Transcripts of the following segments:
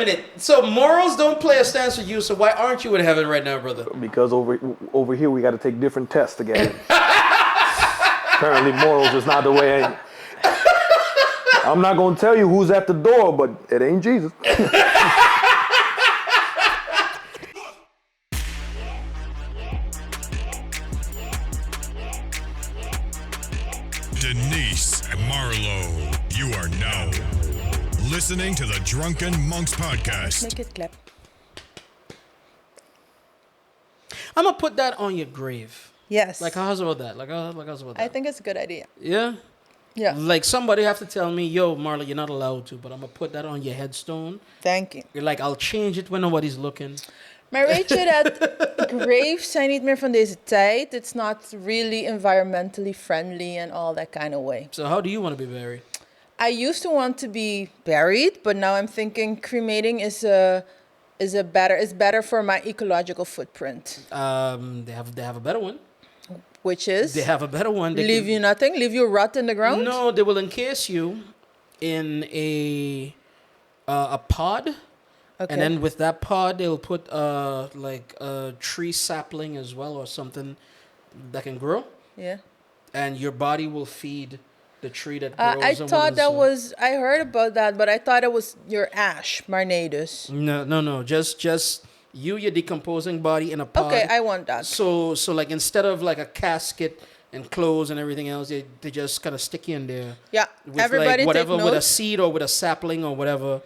minute. So morals don't play a stance with you. So why aren't you in heaven right now, brother? Because over here we got to take different tests to get in. Apparently morals is not the way. I'm not gonna tell you who's at the door, but it ain't Jesus. Denise Marlo, you are now listening to the Drunken Monks podcast. Make it clap. I'm gonna put that on your grave. Yes. Like, how's about that? Like, how's about that? I think it's a good idea. Yeah. Yeah. Like, somebody have to tell me, yo, Marla, you're not allowed to, but I'm gonna put that on your headstone. Thank you. You're like, I'll change it when nobody's looking. Maar weet je dat graves zijn niet meer van deze tijd? It's not really environmentally friendly and all that kind of way. So how do you want to be buried? I used to want to be buried, but now I'm thinking cremating is better for my ecological footprint. They have a better one. Which is? They have a better one. They Leave you nothing? Leave you rot in the ground? No, they will encase you in a pod. Okay. And then with that pod, they'll put like a tree sapling as well or something that can grow. Yeah. And your body will feed the tree that grows. I thought that was... I heard about that, but I thought it was your ash, maar nee dus. No. Just your decomposing body in a pod. Okay, I want that. So like instead of like a casket and clothes and everything else, they just kind of stick you in there. Yeah, with everybody like whatever, take notes. with a seed or with a sapling or whatever.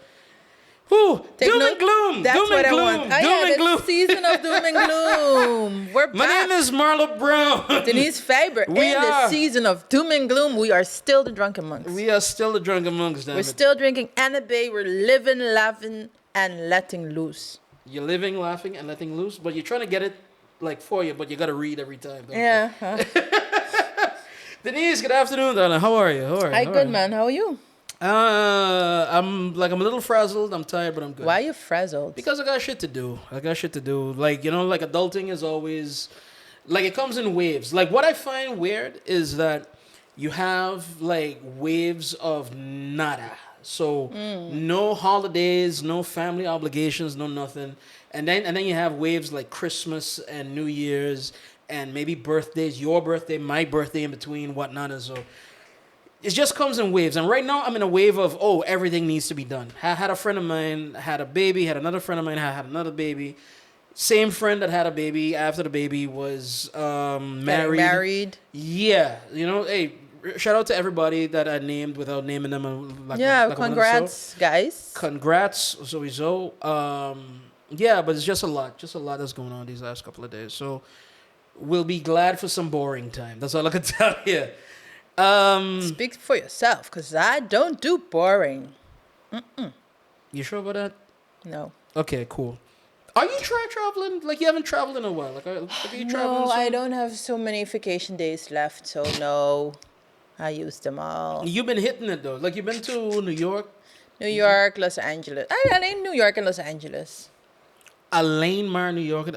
Ooh, doom and gloom. That's doom what and gloom. I want. Doom and gloom. Season of doom and gloom. We're My back. name is Marlo Brown. Denise Faber. We in are. the season of doom and gloom, we are still the drunken monks. We are still the drunken monks, damn We're it. still drinking Annabay. We're living, laughing, and letting loose. You're living, laughing, and letting loose, but you're trying to get it like for you, but you got to read every time. Don't Yeah. you? Huh? Denise, good afternoon, darling. How are you? Hi, good man. How are you? I'm a little frazzled. I'm tired, but I'm good. Why are you frazzled? Because I got shit to do. Like, you know, like adulting is always, like it comes in waves. Like what I find weird is that you have like waves of nada. So no holidays, no family obligations, no nothing. And then you have waves like Christmas and New Year's and maybe birthdays, your birthday, my birthday in between, whatnot. And so it just comes in waves. And right now I'm in a wave of, everything needs to be done. I had a friend of mine, had a baby, had another friend of mine, had another baby. Same friend that had a baby after the baby was married. Yeah. You know, hey, shout out to everybody that I named without naming them. Congrats, guys. Congrats, sowieso. Yeah, but it's just a lot that's going on these last couple of days. So we'll be glad for some boring time. That's all I can tell you. Speak for yourself, because I don't do boring. You sure about that? No. Okay, cool. Are you traveling? Like, you haven't traveled in a while. Like, are you traveling? No, I don't have so many vacation days left, so no. I used them all. You've been hitting it, though. Like, you've been to New York? New York, Los Angeles. I mean, New York and Los Angeles. Alleen maar New York.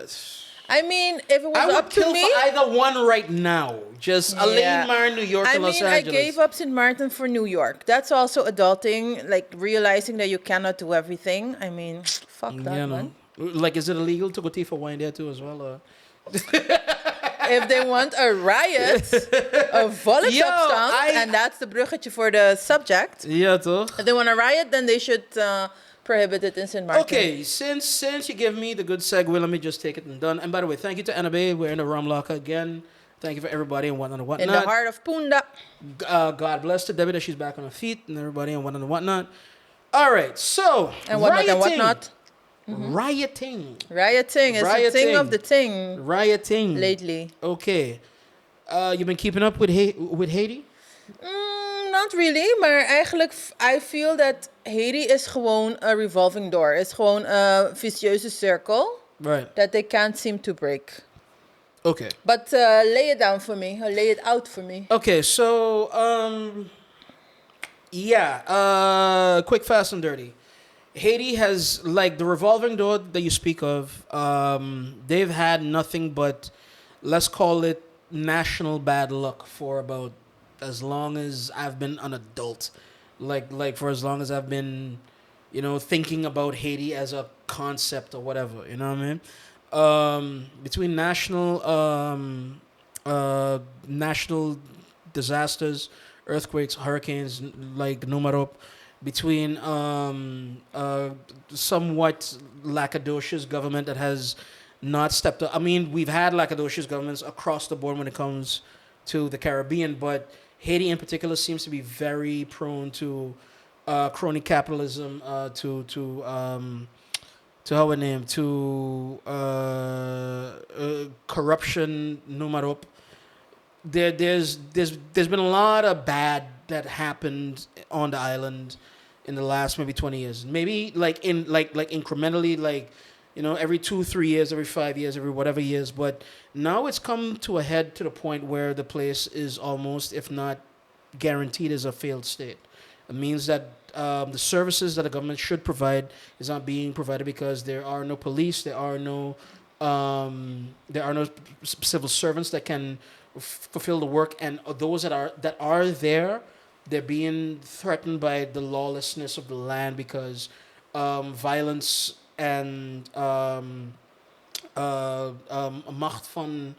I mean, if it was I would up to kill me... for either one right now. Just Alleen maar New York and Los Angeles. I gave up St. Martin for New York. That's also adulting, like realizing that you cannot do everything. I mean, fuck that, man. Like, is it illegal to go tea for wine there too as well? Or? If they want a riot, a volksopstand, and that's the bruggetje for the subject. Ja, toch? If they want a riot, then they should prohibit it in St. Martin. Okay, since you give me the good segue, let me just take it and done. And by the way, thank you to Annabay. We're in the rum locker again. Thank you for everybody and whatnot and whatnot. In the heart of Punda. God bless to Debbie that she's back on her feet and everybody and whatnot and whatnot. All right, so and whatnot and whatnot. Mm-hmm. Rioting is the thing of the thing. Rioting lately. Okay, you've been keeping up with Haiti? Not really, maar eigenlijk I feel that Haiti is gewoon a revolving door. It's gewoon a vicieuze circle. Right. That they can't seem to break. Okay. But lay it down for me. Lay it out for me. Okay, so quick, fast, and dirty. Haiti has, like, the revolving door that you speak of, they've had nothing but, let's call it, national bad luck for about as long as I've been an adult. Like for as long as I've been thinking about Haiti as a concept or whatever. You know what I mean? Between national disasters, earthquakes, hurricanes like Numarop, between somewhat lackadaicious government that has not stepped up. I mean, we've had lackadaicious governments across the board when it comes to the Caribbean, but Haiti in particular seems to be very prone to crony capitalism, to how we name corruption, numarop. There's been a lot of bad that happened on the island in the last maybe 20 years. Maybe like incrementally, every 2-3 years, every 5 years, every whatever years. But now it's come to a head to the point where the place is almost, if not guaranteed, as a failed state. It means that the services that the government should provide is not being provided because there are no police, there are no civil servants that can fulfill the work, and those that are there, they're being threatened by the lawlessness of the land because violence and macht van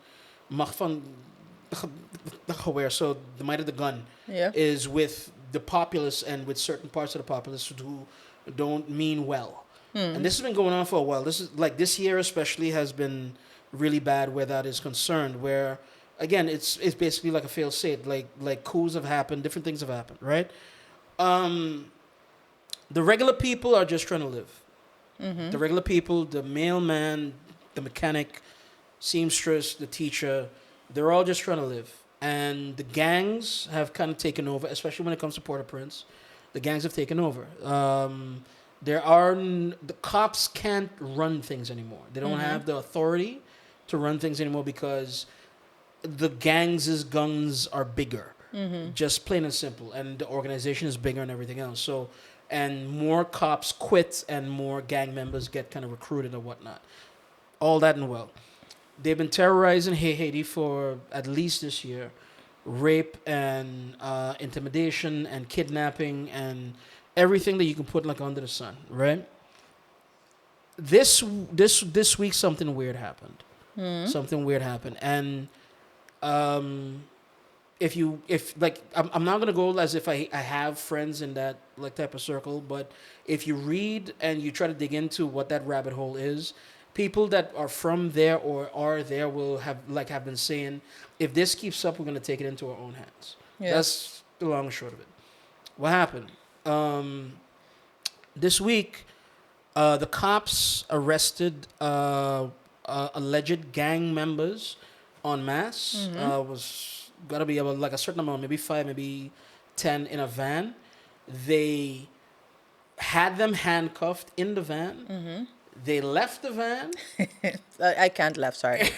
so the might of the gun is with the populace and with certain parts of the populace who don't mean well. And this has been going on for a while. This is this year especially has been really bad where that is concerned, where again it's basically like a failed state. Like coups have happened, different things have happened, right? The regular people are just trying to live. The regular people, the mailman, the mechanic, seamstress, the teacher, they're all just trying to live. And the gangs have kind of taken over, especially when it comes to Port-au-Prince. The gangs have taken over. The cops can't run things anymore. They don't have the authority to run things anymore because the gangs' guns are bigger. Just plain and simple. And the organization is bigger and everything else. So, and more cops quit and more gang members get kind of recruited or whatnot. All that and well. They've been terrorizing Haiti for at least this year. Rape and intimidation and kidnapping and everything that you can put under the sun, right? This week something weird happened. Something weird happened. And I'm not gonna go as if I have friends in that type of circle, but if you read and you try to dig into what that rabbit hole is, people that are from there or are there will have been saying, if this keeps up, we're gonna take it into our own hands. Yeah. That's the long and short of it. What happened? This week, the cops arrested alleged gang members en masse. Was gotta be about a certain amount, maybe 5, maybe 10 in a van. They had them handcuffed in the van. They left the van. I can't laugh, sorry.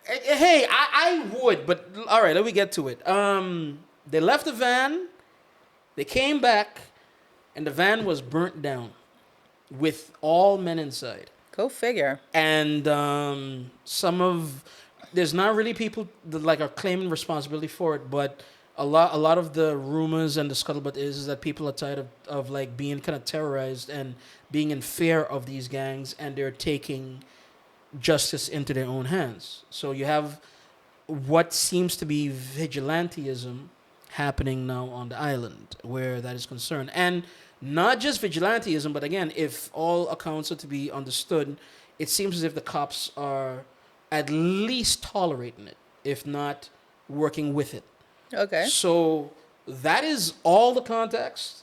Hey, I would, but all right, let me get to it. They left the van. They came back, and the van was burnt down with all men inside. Go figure. And there's not really people that are claiming responsibility for it, but a lot of the rumors and the scuttlebutt is that people are tired of being kind of terrorized and being in fear of these gangs, and they're taking justice into their own hands. So you have what seems to be vigilantism happening now on the island where that is concerned. And not just vigilantism, but again, if all accounts are to be understood, it seems as if the cops are at least tolerating it, if not working with it. Okay. So that is all the context.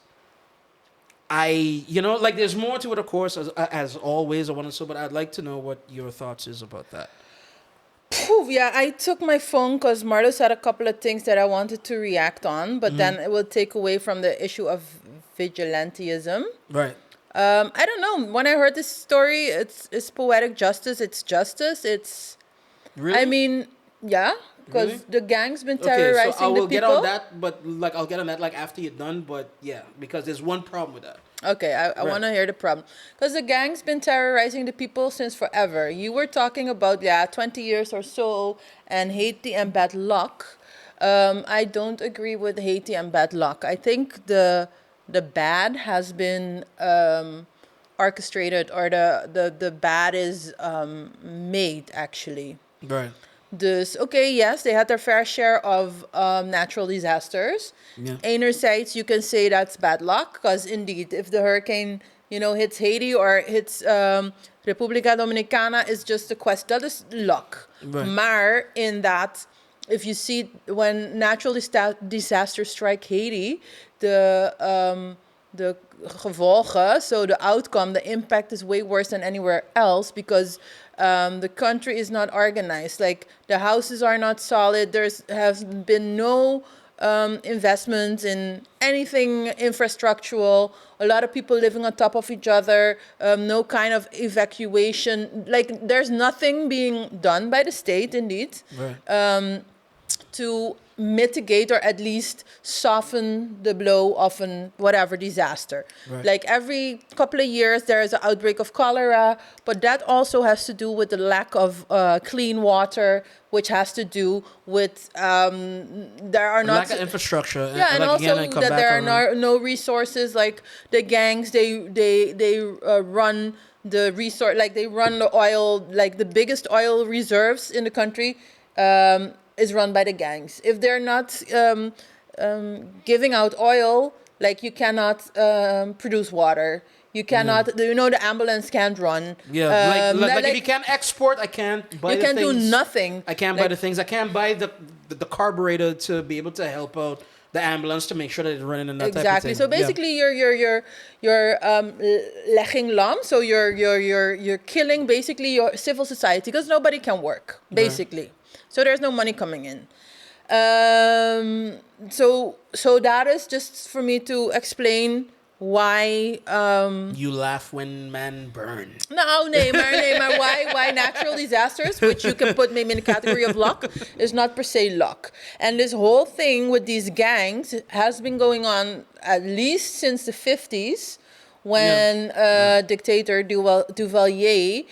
There's more to it, of course, as always. I want to say, but I'd like to know what your thoughts is about that. Yeah, I took my phone because Marlo said a couple of things that I wanted to react on, but then it will take away from the issue of vigilantism. Right. I don't know. When I heard this story, it's poetic justice. It's justice. It's. Really? I mean, yeah, because Really? the gang's been terrorizing okay, so I will the get people. on that, but I'll get on that after you're done. But yeah, because there's one problem with that. Okay, I want to hear the problem. Because the gang's been terrorizing the people since forever. You were talking about, 20 years or so, and Haiti and bad luck. I don't agree with Haiti and bad luck. I think the the bad has been orchestrated, or the bad is made, actually. Right. Dus, okay, yes, they had their fair share of natural disasters. Yeah. Enerzijds, you can say that's bad luck, because indeed, if the hurricane, hits Haiti or hits República Dominicana, it's just a question. That is luck. Right. Maar in that, if you see when natural disasters strike Haiti, the gevolgen, so the outcome, the impact is way worse than anywhere else, because the country is not organized. Like, the houses are not solid. Has been no investment in anything infrastructural. A lot of people living on top of each other. No kind of evacuation. Like, there's nothing being done by the state, indeed. Right. To mitigate or at least soften the blow of an whatever disaster. Right. Like, every couple of years there is an outbreak of cholera, but that also has to do with the lack of clean water, which has to do with there are not lack of infrastructure. yeah, and like, also again, I come that back there on are no resources. Like, the gangs, they run the resource, like they run the oil, like the biggest oil reserves in the country is run by the gangs. If they're not giving out oil, like, you cannot produce water. You cannot, the ambulance can't run. Yeah, like if you can't export, I can't buy you the can things. do nothing. I can't buy the things. I can't buy the carburetor to be able to help out the ambulance to make sure that it's running and that type of Exactly. thing. So basically, you're legging lam. So you're killing basically your civil society, because nobody can work basically. Right. So there's no money coming in. So that is just for me to explain why you laugh when man burn. No, maar why natural disasters, which you can put maybe in the category of luck, is not per se luck. And this whole thing with these gangs has been going on at least since the 50s, when dictator Duvalier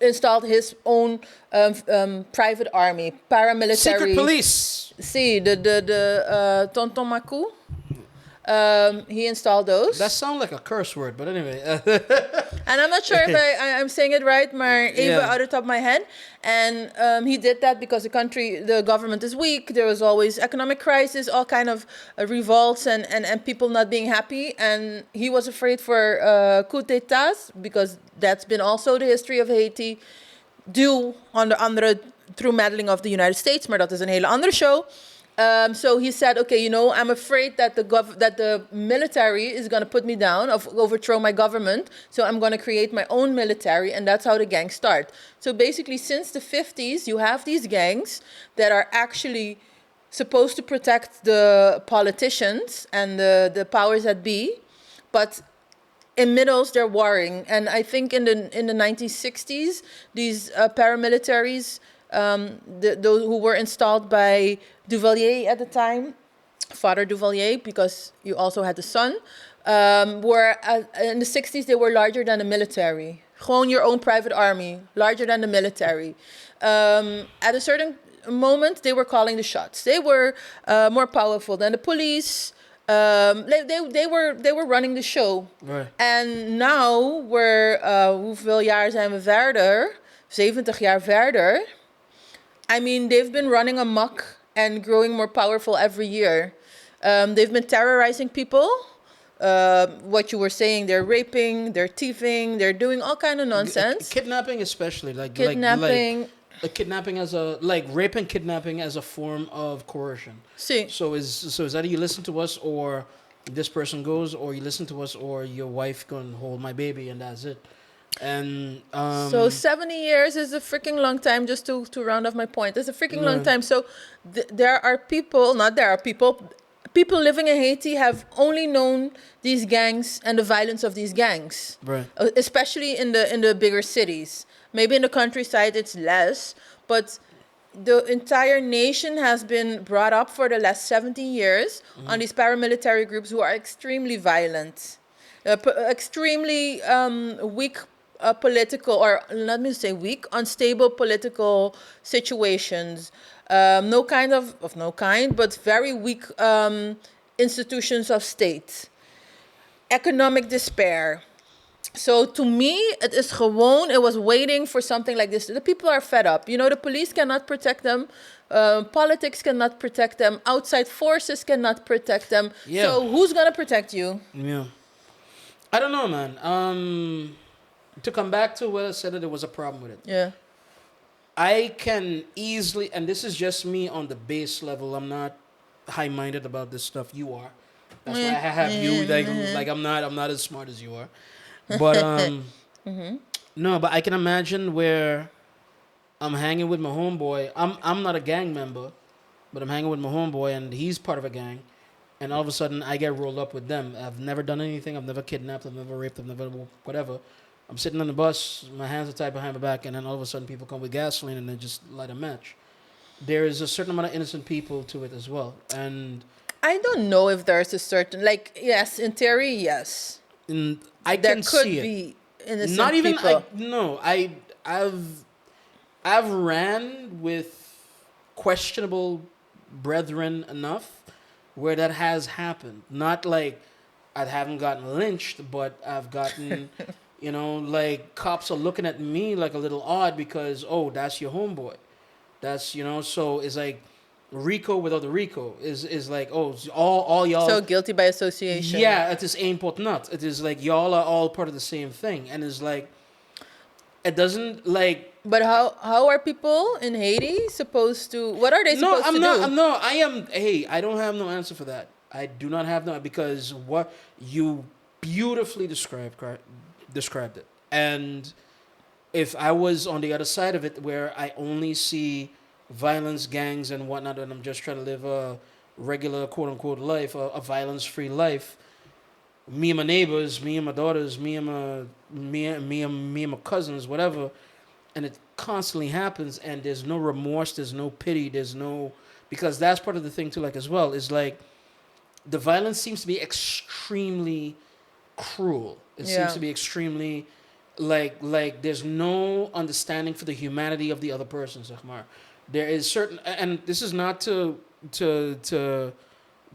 installed his own private army, paramilitary. Secret police. See, the Tonton Maku. He installed those. That sounds like a curse word, but anyway. And I'm not sure if I'm saying it right, maar even out of the top of my head. And he did that because the government is weak. There was always economic crisis, all kind of revolts and people not being happy. And he was afraid for coup d'états, because that's been also the history of Haiti. Through meddling of the United States, maar dat is een hele andere show. So he said, okay, I'm afraid that the military is going to put me down, overthrow my government. So I'm going to create my own military, and that's how the gangs start. So basically, since the 50s, you have these gangs that are actually supposed to protect the politicians and the powers that be, but in middles they're warring. And I think in the 1960s, these paramilitaries, those who were installed by Duvalier at the time, Father Duvalier, because you also had the son, were in the 60s, they were larger than the military. Gewoon your own private army, larger than the military. At a certain moment, they were calling the shots. They were more powerful than the police. They were running the show. Right. And now hoeveel jaar zijn we verder? 70 jaar verder. I mean, they've been running amok and growing more powerful every year. They've been terrorizing people. What you were saying, they're raping, they're thieving, they're doing all kind of nonsense. Kidnapping, especially, Kidnapping. Kidnapping rape and kidnapping as a form of coercion. See. So is either you listen to us, or this person goes, or you listen to us, or your wife gonna hold my baby, and that's it. And so 70 years is a freaking long time. Just to round off my point, it's a freaking long time. So people living in Haiti have only known these gangs and the violence of these gangs, right? Especially in the bigger cities. Maybe in the countryside it's less, but the entire nation has been brought up for the last 70 years on these paramilitary groups who are extremely violent, extremely weak political, or let me say weak, unstable political situations, but very weak institutions of state, economic despair. So to me, it is gewoon. It was waiting for something like this. The people are fed up. The police cannot protect them. Politics cannot protect them. Outside forces cannot protect them. Yeah. So who's gonna protect you? Yeah. I don't know, man. To come back to what I said, that there was a problem with it. Yeah. I can easily, and this is just me on the base level. I'm not high-minded about this stuff. You are. That's why I have you. Like I'm not as smart as you are. But no. But I can imagine where I'm hanging with my homeboy. I'm not a gang member, but I'm hanging with my homeboy, and he's part of a gang. And all of a sudden, I get rolled up with them. I've never done anything. I've never kidnapped. I've never raped. I've never whatever. I'm sitting on the bus. My hands are tied behind my back, and then all of a sudden, people come with gasoline and they just light a match. There is a certain amount of innocent people to it as well, and I don't know if there's a certain, yes, in theory, yes. I There can could see it. be innocent Not even people. I've ran with questionable brethren enough where that has happened. Not like I haven't gotten lynched, but I've gotten, like cops are looking at me like a little odd because, oh, that's your homeboy. That's, so it's like Rico without the Rico is like, oh, all y'all. So guilty by association. Yeah, it is een pot nat. It is like y'all are all part of the same thing. And it's like, it doesn't like. But how are people in Haiti supposed to? What are they supposed to do? I don't have no answer for that. I do not have no, because what you beautifully described it. And if I was on the other side of it, where I only see violence, gangs, and whatnot, and I'm just trying to live a regular quote unquote life, a violence free life. Me and my neighbors, me and my daughters, me and my cousins, whatever. And it constantly happens, and there's no remorse, there's no pity, because that's part of the thing too, like as well, is like the violence seems to be extremely cruel. It seems to be extremely like there's no understanding for the humanity of the other person, Zahmar. There is certain, and this is not to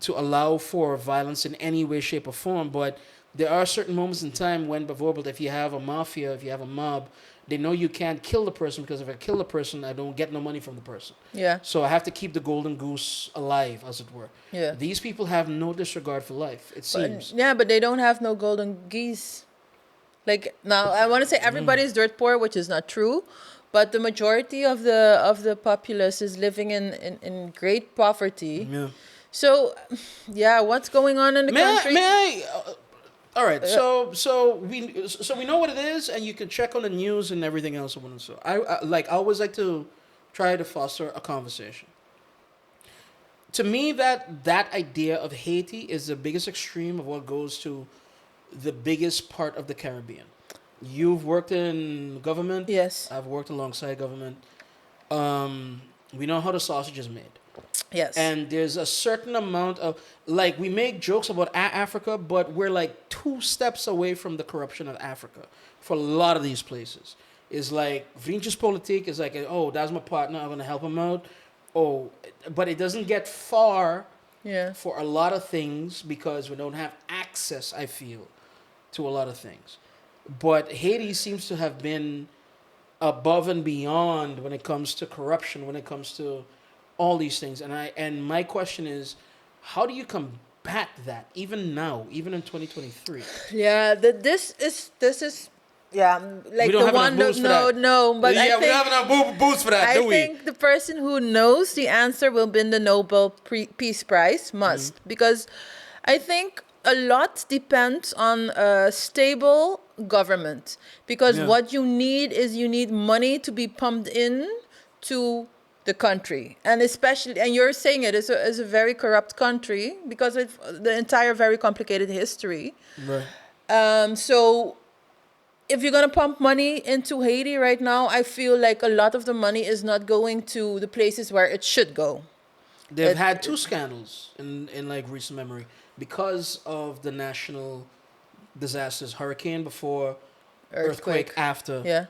allow for violence in any way, shape, or form, but there are certain moments in time when, if you have a mafia, if you have a mob, they know you can't kill the person, because if I kill the person, I don't get no money from the person. Yeah. So I have to keep the golden goose alive, as it were. Yeah. These people have no disregard for life, it seems. But they don't have no golden geese. Like, now, I want to say everybody's dirt poor, which is not true, but the majority of the populace is living in great poverty. Yeah. So, yeah, what's going on in the country? All right, so we know what it is, and you can check on the news and everything else. So I always like to try to foster a conversation. To me, that idea of Haiti is the biggest extreme of what goes to the biggest part of the Caribbean. You've worked in government. Yes. I've worked alongside government. We know how the sausage is made. Yes. And there's a certain amount of, we make jokes about Africa, but we're like 2 steps away from the corruption of Africa for a lot of these places. It's like, vriendjes politiek is like, oh, that's my partner, I'm going to help him out. Oh, but it doesn't get far for a lot of things because we don't have access, I feel, to a lot of things. But Haiti seems to have been above and beyond when it comes to corruption, when it comes to all these things. And my question is, how do you combat that even now, even in 2023? Yeah, this is like we don't the have one. enough booze for that. No, but I think, we don't have enough booze for that, do we? I think the person who knows the answer will win the Nobel Peace Prize. Because I think a lot depends on a stable government. Because what you need money to be pumped in to the country, and especially, and you're saying it is a very corrupt country because of the entire very complicated history. Right. So if you're gonna pump money into Haiti right now, I feel like a lot of the money is not going to the places where it should go. They've had 2 scandals in like recent memory because of the national disasters: hurricane before, earthquake after. Yeah.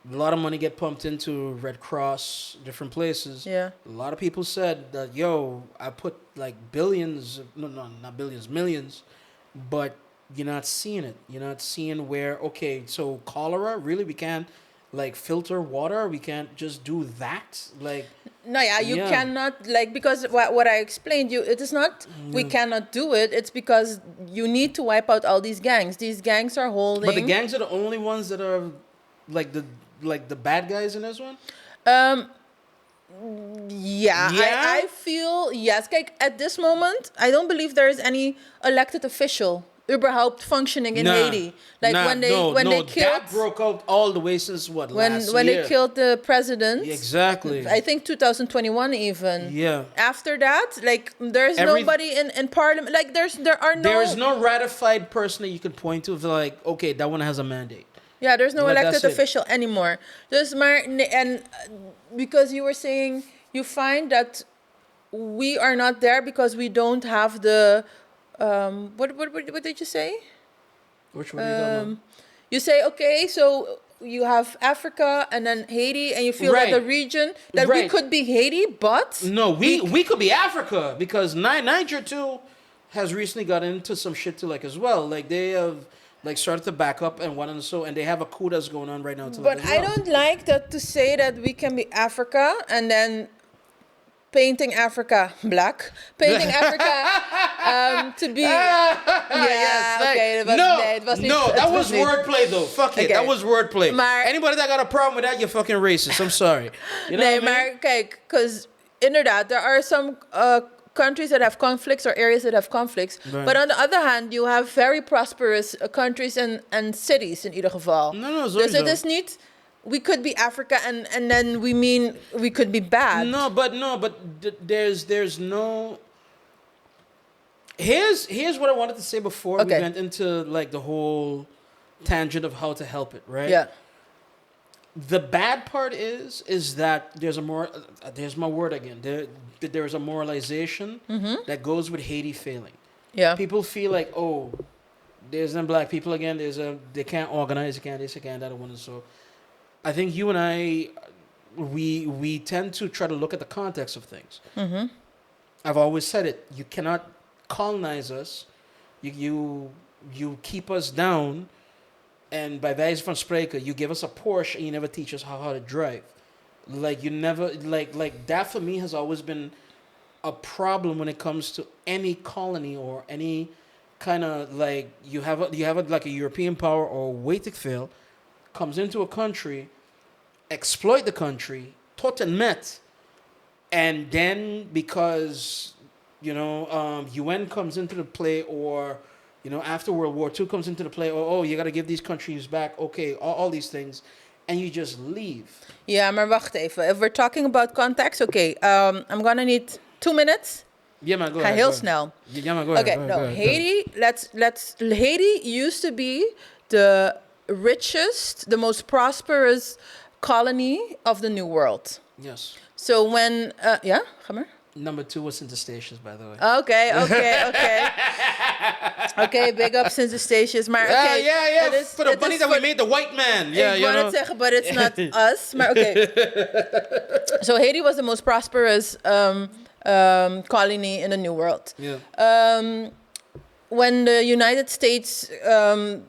A lot of money get pumped into Red Cross, different places. Yeah. A lot of people said that, yo, I put like billions, no, not billions, millions, but you're not seeing it. You're not seeing where, okay, so cholera, really, we can't like filter water? We can't just do that? Like, No, yeah, you Yeah. cannot, like, because what I explained you, it is not we cannot do it. It's because you need to wipe out all these gangs. These gangs are holding. but the gangs are the only ones that are like the bad guys in this one? Yeah, Yeah? I feel, yes. Kijk, at this moment, I don't believe there is any elected official überhaupt functioning in Nah. Haiti. Like Nah, when they killed that broke out all the way since what, when last when year? they killed the president. Exactly. I think 2021 even. Yeah. After that, like there's Every- nobody in parliament. Like there are no. There is no ratified person that you can point to of like, okay, that one has a mandate. Yeah, there's no Like, elected that's it. official anymore. Dus maar and because you were saying you find that we are not there because we don't have the what did you say? Which one are you talking about? You say okay, so you have Africa and then Haiti, and you feel Right. that the region that we Right. could be Haiti, but No, we could be Africa because Niger too has recently got into some shit too, like as well. Like they have like started to back up and one and so, and they have a coup that's going on right now too. But like, as I well. don't like that to say that we can be Africa and then painting Africa black, painting Africa to be. Yes, like, okay, het was, no, nee, het was niet. no, het that was niet. wordplay though. Fuck it, Okay. that was wordplay. Maar- Anybody that got a problem with that, you're fucking racist. I'm sorry. You know Nee, what I mean? maar kijk, because inderdaad, there are some countries that have conflicts or areas that have conflicts. Right. But on the other hand, you have very prosperous countries and cities in ieder geval. No, Dus sowieso. het is niet, we could be Africa and then we mean we could be bad. No, but there's no. Here's what I wanted to say before Okay. we went into like the whole tangent of how to help it, right? Yeah. The bad part is that there's a more there's my word again. There's a moralization that goes with Haiti failing. Yeah. People feel like, oh, there's them black people again. They can't organize, they can't this, they can't that, one and so. I think you and I, we tend to try to look at the context of things. I've always said it. You cannot colonize us. You keep us down, and by wijze van spreken, you give us a Porsche and you never teach us how to drive. Like you never like that for me has always been a problem when it comes to any colony or any kind of like you have like a European power or weightig veel comes into a country, exploit the country, tot en met, and then because UN comes into the play, or after World War II comes into the play, or you got to give these countries back, okay, all these things, and you just leave. Ja, maar wacht even. If we're talking about context, okay, I'm gonna need 2 minutes. Yeah, man, go Ga ahead. heel go ahead. snel. Yeah, man, go ahead. Okay, go ahead, no, go ahead, go ahead. Haiti. Haiti used to be the richest, the most prosperous colony of the New World. Yes. So when, ja, ga maar. Number 2 was Sinter Stations, by the way. Okay. Okay, big up since the stations. Maar okay, Yeah. het is- For the het money is that we voor- made the white man. Yeah, Ik you wou know. net zeggen, but it's not us. Maar okay. So Haiti was the most prosperous colony in the New World. Yeah. When the United States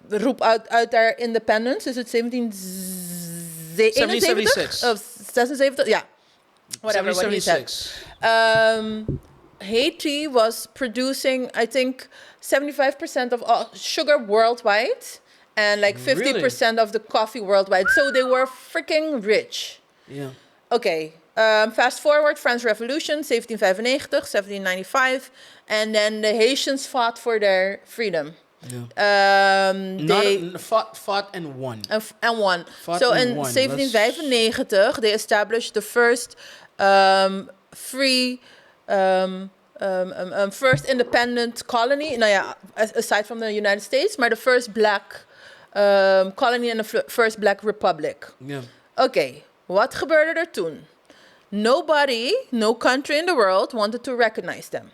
roept uit their independence, is het 1776? 1776. Of 76? Ja. Whatever, what he said. 1776. Haiti was producing, I think, 75% of all sugar worldwide and like 50% of the coffee worldwide. So they were freaking rich. Yeah. Okay, fast forward, French Revolution, 1795, 1795. And then the Haitians fought for their freedom. Yeah. They Fought and won. and won. Fought So and in won. 1795, they established the first free, first independent colony. Nou ja, aside from the United States, maar the first black colony and the first black republic. Yeah. Oké, wat gebeurde er toen? Nobody, no country in the world wanted to recognize them.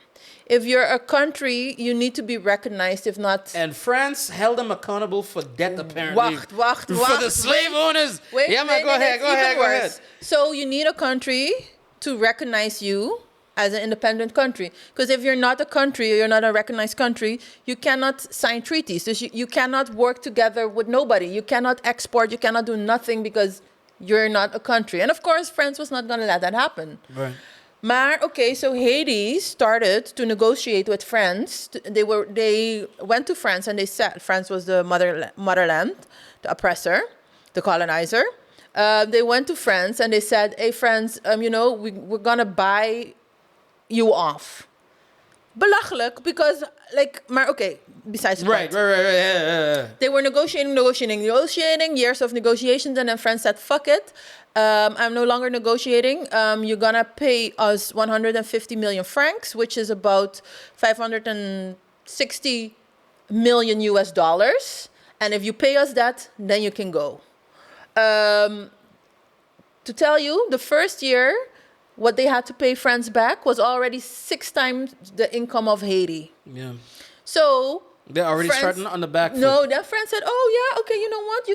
If you're a country, you need to be recognized, if not... And France held them accountable for debt, apparently. Wacht. For the slave owners. Wait, yeah, man, go ahead. Go ahead. So you need a country to recognize you as an independent country. Because if you're not a country, or you're not a recognized country, you cannot sign treaties. So you cannot work together with nobody. You cannot export, you cannot do nothing because you're not a country. And of course, France was not going to let that happen. Right. Maar okay, so Haiti started to negotiate with France. They went to France and they said France was the motherland, the oppressor, the colonizer. They went to France and they said, "Hey, France, we're gonna buy you off." Belachelijk, because maar okay, besides the point. Right. They were negotiating, years of negotiations, and then France said, "Fuck it. I'm no longer negotiating. You're gonna pay us 150 million francs, which is about 560 million US dollars. And if you pay us that, then you can go." To tell you, the first year, what they had to pay France back was already 6 times the income of Haiti. Yeah. So they're already starting on the back foot. No, then France said, "Oh yeah, okay, you know what?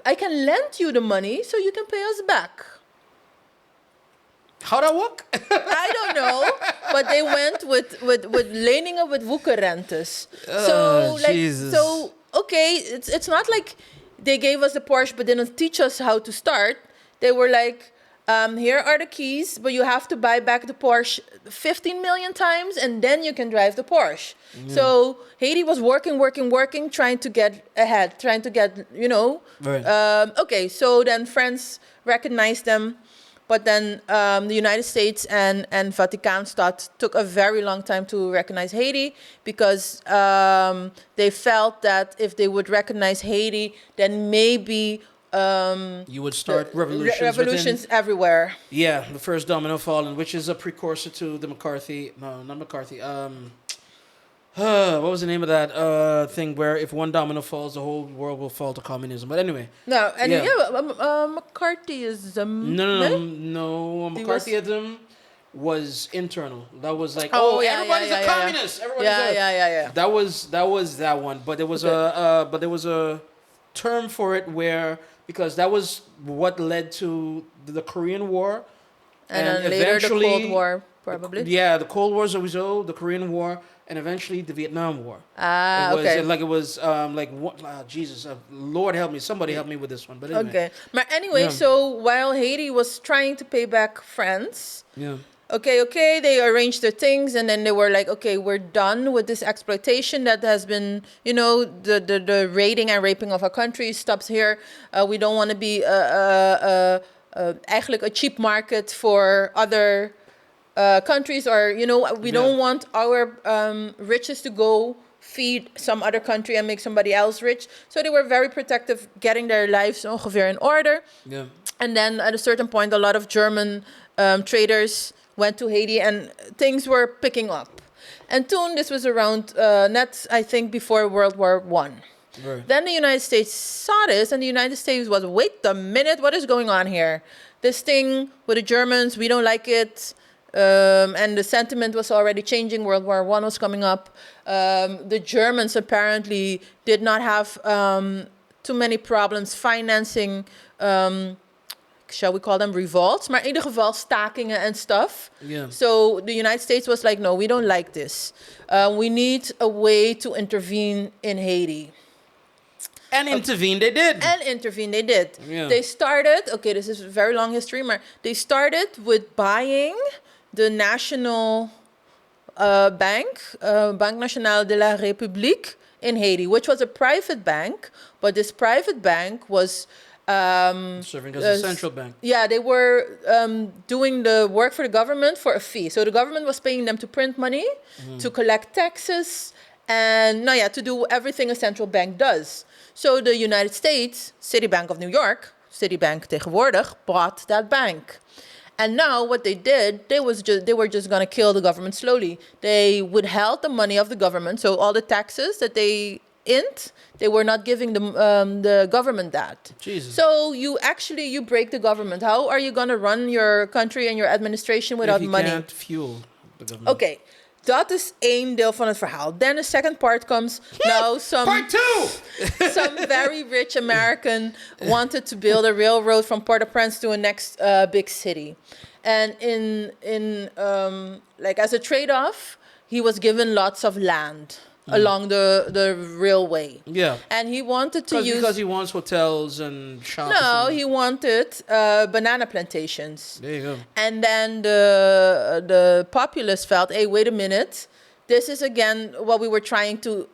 I can lend you the money so you can pay us back." How that work? I don't know, but they went with leningen with woekerrentes. Jesus. So okay, it's not like they gave us the Porsche but didn't teach us how to start. They were like, here are the keys, but you have to buy back the Porsche 15 million times, and then you can drive the Porsche. Yeah. So Haiti was working, trying to get ahead, trying to get, Right. Okay, so then France recognized them, but then the United States and Vaticanstad took a very long time to recognize Haiti because they felt that if they would recognize Haiti, then maybe... you would start revolutions everywhere. Yeah, the first domino falling, which is a precursor to the McCarthy. No, not McCarthy. What was the name of that thing where if one domino falls, the whole world will fall to communism? But anyway. No, and McCarthyism. No. McCarthyism was internal. That was like, everybody's a communist. Everybody's yeah. That was that one. But there was a term for it where. Because that was what led to the Korean War. And then later the Cold War, probably. The Cold War, sowieso, the Korean War, and eventually the Vietnam War. Jesus, Lord help me. Somebody help me with this one. But anyway. Okay. But anyway, so while Haiti was trying to pay back France... Yeah. Okay, they arranged their things, and then they were like, okay, we're done with this exploitation that has been, the raiding and raping of our country stops here. We don't want to be eigenlijk a cheap market for other countries, or, we don't want our riches to go feed some other country and make somebody else rich. So they were very protective, getting their lives ongeveer in order. Yeah. And then at a certain point, a lot of German traders went to Haiti and things were picking up. And soon, this was around, I think, before World War I. Right. Then the United States saw this, and the United States was, wait a minute, what is going on here? This thing with the Germans, we don't like it. And the sentiment was already changing. World War I was coming up. The Germans apparently did not have too many problems financing... shall we call them revolts? Maar in ieder geval stakingen and stuff. Yeah. So the United States was like, no, we don't like this. We need a way to intervene in Haiti. And intervene they did. Yeah. They started, this is a very long history, maar they started with buying the national bank, Banque Nationale de la République in Haiti, which was a private bank, but this private bank was... serving as a central bank. Yeah, they were doing the work for the government for a fee. So the government was paying them to print money, to collect taxes, and to do everything a central bank does. So the United States, Citibank of New York, Citibank tegenwoordig, bought that bank. And now what they did, they were just going to kill the government slowly. They withheld the money of the government, so all the taxes that they int, they were not giving the government that. Jesus. So you break the government. How are you going to run your country and your administration without if you money? can't fuel the government. Oké, dat is één deel van het verhaal. Then the second part comes. Now Part 2! some very rich American wanted to build a railroad from Port-au-Prince to a next big city. And like as a trade-off, he was given lots of land along the railway. Yeah. And he wanted to use... Because he wants hotels and shops. No, and... he wanted banana plantations. There you go. And then the populace felt, hey, wait a minute. This is again what we were trying to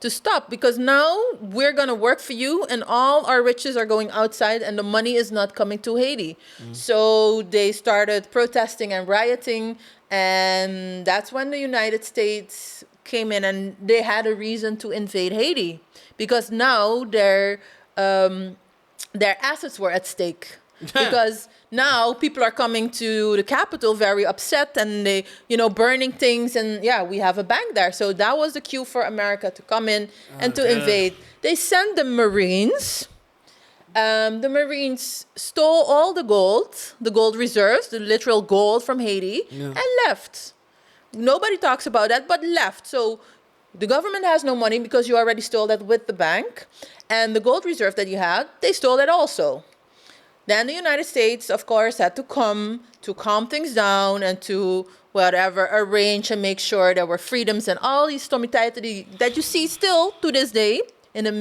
stop, because now we're gonna work for you, and all our riches are going outside, and the money is not coming to Haiti. So they started protesting and rioting, and that's when the United States came in, and they had a reason to invade Haiti, because now their assets were at stake. Because now people are coming to the capital very upset, and they, burning things, and we have a bank there. So that was the cue for America to come in and to invade. They sent the Marines. The Marines stole all the gold reserves, the literal gold from Haiti, and left. Nobody talks about that, but left. So the government has no money because you already stole that with the bank. And the gold reserve that you had, they stole that also. Then the United States, of course, had to come to calm things down and to arrange and make sure there were freedoms and all these stommiteiten that you see still to this day in the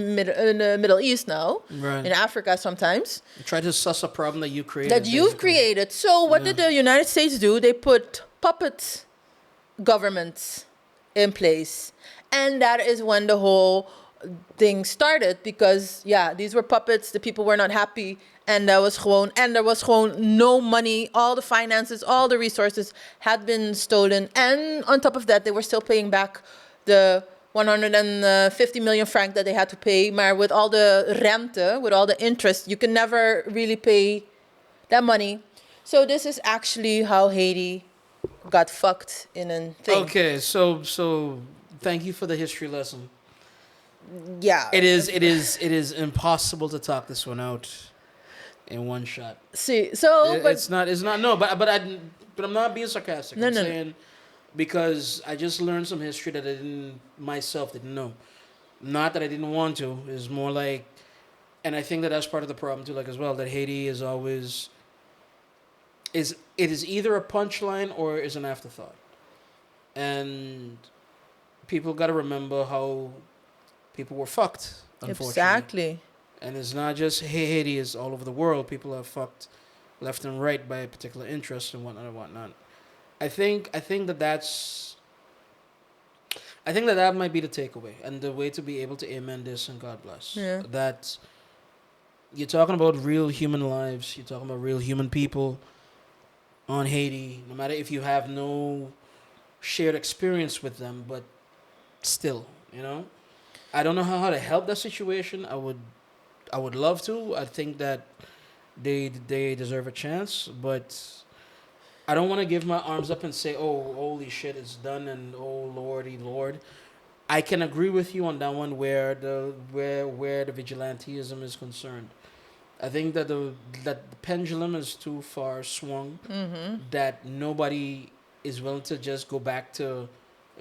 Middle East now, right. In Africa sometimes. You try to suss a problem that you created. That you've created. So what did the United States do? They put puppet governments in place. And that is when the whole thing started, because these were puppets, the people were not happy, and there was no money, all the finances, all the resources had been stolen, and on top of that they were still paying back the 150 million franc that they had to pay, maar with all the rente, with all the interest, you can never really pay that money. So this is actually how Haiti got fucked in a thing. Okay, so thank you for the history lesson. Yeah. It is impossible to talk this one out in one shot. See, so it's not no, but I'm not being sarcastic. I'm saying because I just learned some history that I didn't know. Not that I didn't want to. It's more like, and I think that's part of the problem too, like as well, that Haiti is always it is either a punchline or is an afterthought. And people got to remember how people were fucked, unfortunately. Exactly. And it's not just Haiti, it's all over the world. People are fucked left and right by a particular interest and whatnot. I think that might be the takeaway and the way to be able to amen this and God bless. Yeah. That you're talking about real human lives, you're talking about real human people on Haiti, no matter if you have no shared experience with them, but still, I don't know how to help that situation. I would love to. I think that they deserve a chance, but I don't want to give my arms up and say, "Oh, holy shit, it's done," and "Oh, lordy lord." I can agree with you on that one where the vigilantism is concerned. I think that the pendulum is too far swung. That nobody is willing to just go back to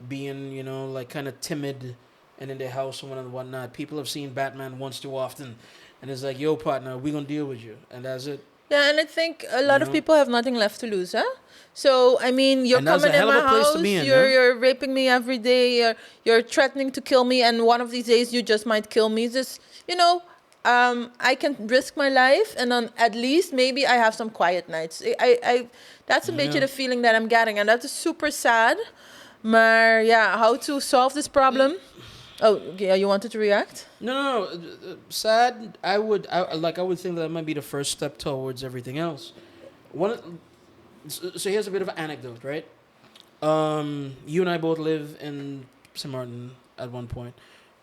being, like kind of timid and in their house and whatnot. People have seen Batman once too often, and it's like, yo, partner, we're gonna deal with you, and that's it. Yeah, and I think a lot of people have nothing left to lose, huh? So, I mean, you're coming in my house, you're raping me every day, you're threatening to kill me, and one of these days you just might kill me. Just, I can risk my life, and then at least maybe I have some quiet nights. That's a bit the feeling that I'm getting, and that is super sad. Maar how to solve this problem? Oh, yeah, you wanted to react? No. Sad. I would think that might be the first step towards everything else. So here's a bit of an anecdote, right? You and I both live in St. Martin at one point.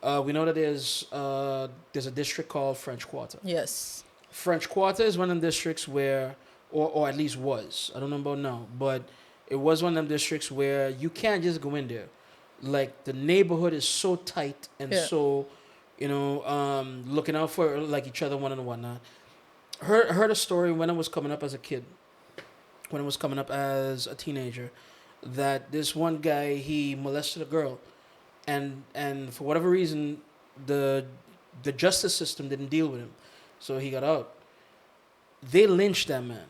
We know that there's a district called French Quarter. Yes. French Quarter is one of the districts where, or at least was, I don't know about now, but it was one of them districts where you can't just go in there. like the neighborhood is so tight and Yeah. so, looking out for like each other, one and whatnot. Heard a story when I was coming up as a kid, when I was coming up as a teenager, that this one guy, he molested a girl, and for whatever reason, the the justice system didn't deal with him, so he got out. They lynched that man.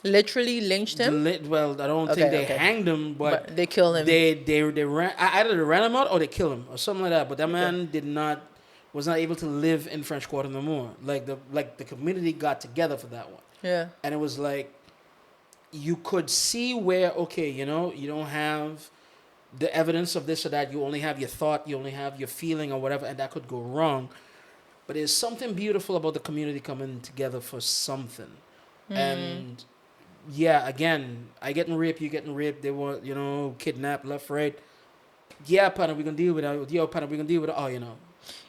Literally lynched him. Well, I don't Okay, think they okay. hanged him, but But they killed him. they ran, either they ran him out or they killed him or something like that. But that man was not able to live in French Quarter no more. Like the community got together for that one, Yeah. and it was like you could see where, okay, you don't have the evidence of this or that. You only have your thought, you only have your feeling or whatever, and that could go wrong. But there's something beautiful about the community coming together for something. And yeah, again, I getting raped, you getting raped, they want, kidnapped left, right. Yeah, partner, we're gonna deal with it. Yo, partner, we're gonna deal with it. Oh, Yeah,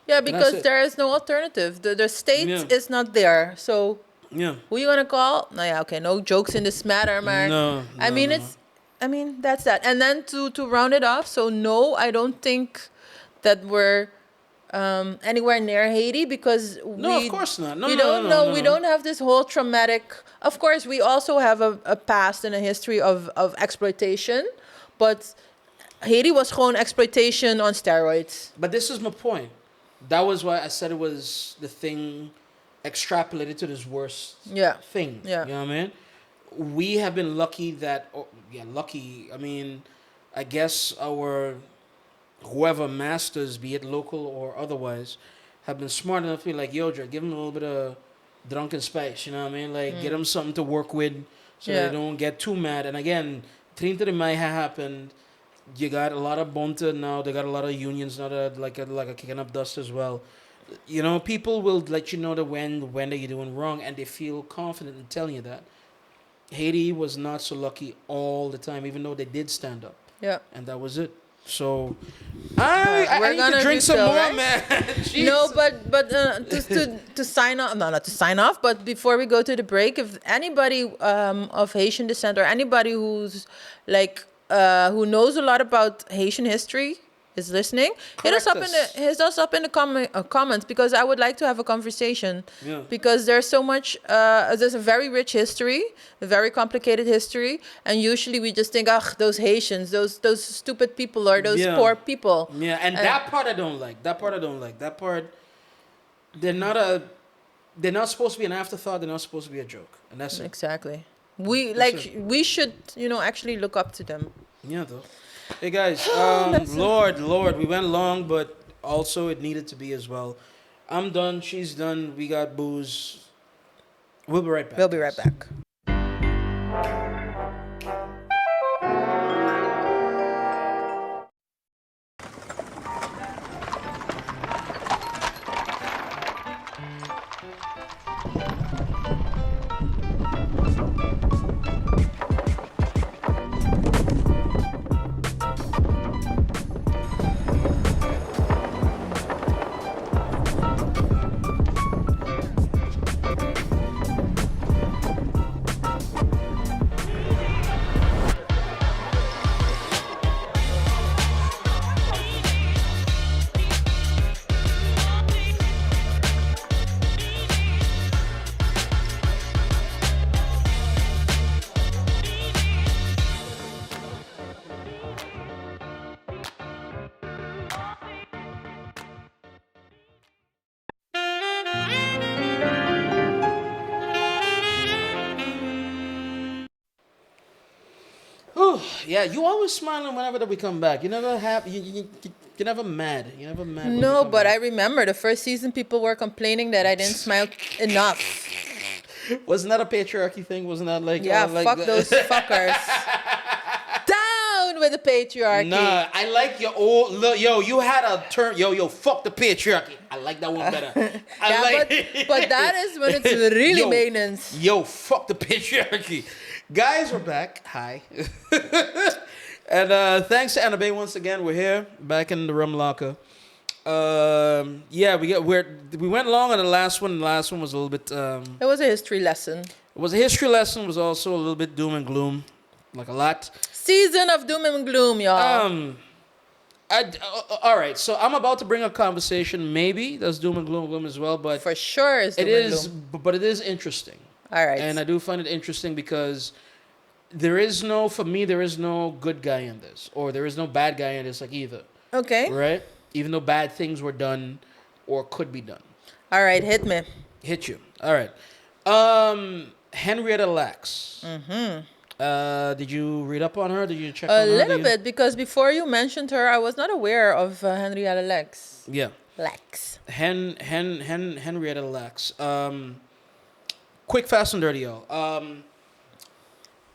that's because it. there is no alternative. The state Yeah. is not there. So Yeah. who you gonna call? No, yeah, okay, no jokes in this matter, Mark. No, I mean, no. that's that. And then to round it off, so no, I don't think that we're anywhere near Haiti because No, of course not. No, we no, don't no, know. no, We no. don't have this whole traumatic. Of course, we also have a past and a history of exploitation, but Haiti was gewoon exploitation on steroids. But this is my point. That was why I said it was the thing extrapolated to this worst Yeah. thing. Yeah. You know what I mean? We have been lucky that, lucky. I mean, I guess our whoever masters, be it local or otherwise, have been smart enough to be like, yo, Dre, give them a little bit of drunken spice. You know what I mean? Like, get them something to work with so Yeah. they don't get too mad. And again, 30 de May happened. You got a lot of bunta now. They got a lot of unions now that like a kicking up dust as well. People will let you know that when they're doing wrong, and they feel confident in telling you that. Haiti was not so lucky all the time, even though they did stand up, Yeah. and that was it. So We're I need gonna to drink some refill, more, right? man. No, Jeez. but just to sign off, no, not to sign off, but before we go to the break, if anybody of Haitian descent or anybody who's like who knows a lot about Haitian history is listening, hit us up in the comments because I would like to have a conversation. Yeah. Because there's so much. There's a very rich history, a very complicated history, and usually we just think, those Haitians, those stupid people or those Yeah. poor people. Yeah, and that part I don't like. That part, they're not supposed to be an afterthought. They're not supposed to be a joke, and that's it. Exactly. That's We should, actually look up to them. Yeah, though. Hey guys, Lord, we went long, but also it needed to be as well. I'm done. She's done. We got booze. We'll be right back. We'll be right back. Whew, yeah, you always smiling whenever that we come back. You never have. You're never mad. You're never mad. when we No, come but back. I remember the first season people were complaining that I didn't smile enough. Wasn't that a patriarchy thing? Wasn't that like Yeah, like fuck those fuckers. Down with the patriarchy. Nah, I like your old look. Yo, you had a term. Yo, fuck the patriarchy. I like that one better. Yeah, but that is when it's really Yo, maintenance. Yo, fuck the patriarchy. Guys, we're back. Hi. And thanks to Annabay once again. We're here back in the rum locker. Yeah, we went long on the last one. The last one was a little bit. It was a history lesson. It was a history lesson. It was also a little bit doom and gloom, like a lot. Season of doom and gloom, y'all. All right, so I'm about to bring a conversation. Maybe that's doom and gloom as well, but For sure, it's it doom and is. gloom. But it is interesting, All right. and I do find it interesting because there is no, for me, there is no good guy in this, or there is no bad guy in this, like either, Okay. right? Even though bad things were done or could be done. All right. Hit me. Hit you. All right. Henrietta Lacks. Did you read up on her? Did you check A on her? little bit, because before you mentioned her, I was not aware of Henrietta Lacks. Yeah. Lacks. Henrietta Lacks. Quick, fast, and dirty, y'all.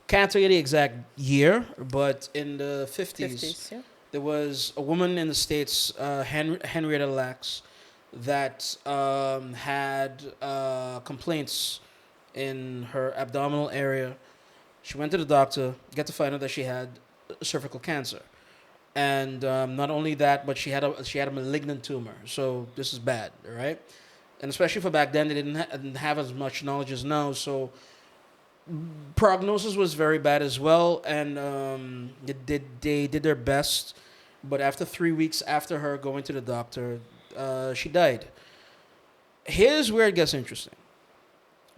Can't tell you the exact year, but in the 50s, 50s, yeah. there was a woman in the States, Henrietta Lacks, that had complaints in her abdominal area. She went to the doctor, get to find out that she had cervical cancer, and not only that, but she had a malignant tumor. So this is bad, right? And especially for back then, they didn't have as much knowledge as now. So prognosis was very bad as well, and they did their best. But after 3 weeks after her going to the doctor, she died. Here's where it gets interesting.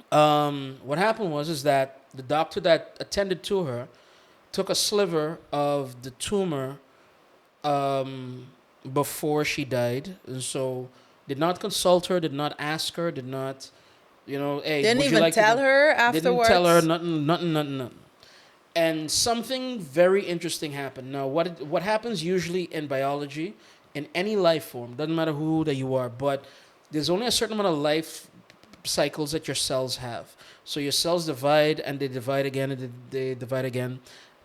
What happened was is that the doctor that attended to her took a sliver of the tumor before she died, and so did not consult her, did not ask her, did not, hey, Didn't would you even like tell to her didn't tell her afterwards. nothing. And something very interesting happened. Now, what happens usually in biology, in any life form, doesn't matter who that you are, but there's only a certain amount of life cycles that your cells have. So your cells divide and they divide again and they divide again,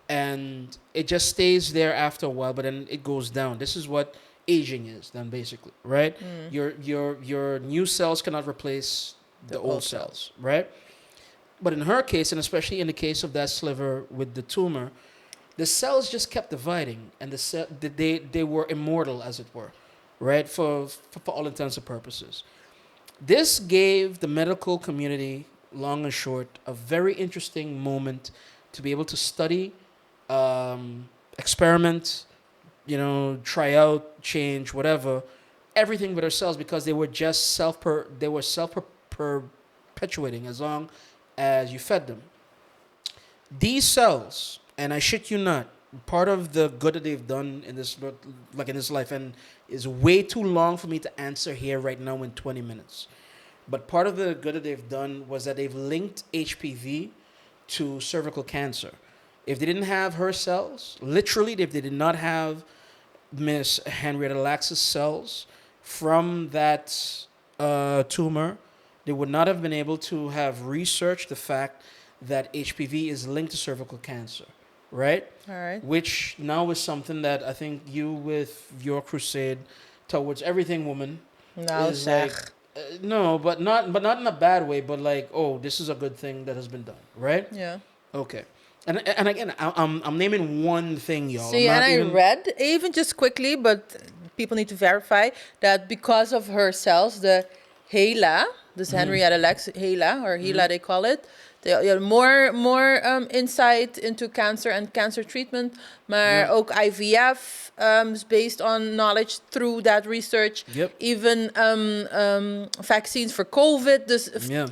and it just stays there after a while, but then it goes down. This is what aging is, then basically, right? Your new cells cannot replace the old cells, right? But in her case, and especially in the case of that sliver with the tumor, the cells just kept dividing, and they were immortal, as it were, right? For all intents and purposes. This gave the medical community, long and short, a very interesting moment to be able to study, experiment, try out, change, whatever, everything with our cells, because they were just self perpetuating as long as you fed them. These cells, and I shit you not, part of the good that they've done in this, like in this life, and is way too long for me to answer here right now in 20 minutes. But part of the good that they've done was that they've linked HPV to cervical cancer. If they didn't have her cells, literally, if they did not have Miss Henrietta Lacks' cells from that tumor, they would not have been able to have researched the fact that HPV is linked to cervical cancer, right? All right. Which now is something that I think you, with your crusade towards everything woman, Nou is like, zeg. no, but not in a bad way, but like, oh, this is a good thing that has been done, right? Yeah. Okay. And again, I'm naming one thing, y'all. See, I'm and not I even- read, even just quickly, but people need to verify that because of her cells, the HeLa, this Henrietta Lacks HeLa, or HeLa they call it, more insight into cancer and cancer treatment, maar ook IVF is based on knowledge through that research. Yep. Even vaccines for COVID. Dus Yeah.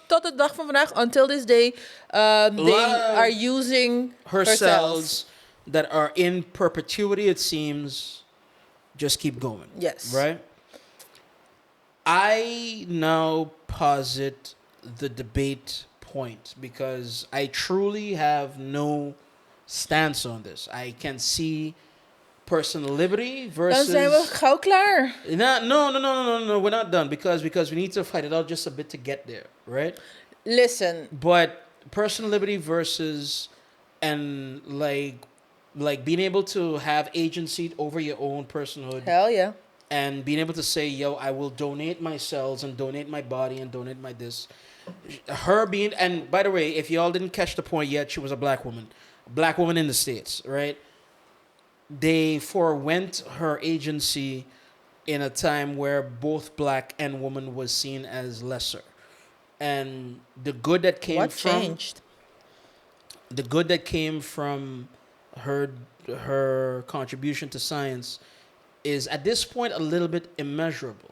tot de dag van vandaag, until this day, they Lot are using her cells that are in perpetuity, it seems, just keep going. Yes. Right? I now posit the debate point because I truly have no stance on this. I can see personal liberty Dan versus... zijn we gauw klaar. No. We're not done because we need to fight it out just a bit to get there, right? Listen, But personal liberty versus and like being able to have agency over your own personhood hell yeah. and being able to say, yo, I will donate my cells and donate my body and donate my this. Her being, and by the way, if y'all didn't catch the point yet, she was a black woman in the States, right? They forewent her agency in a time where both black and woman was seen as lesser. And the good that came What from changed? the good that came from her contribution to science is at this point a little bit immeasurable.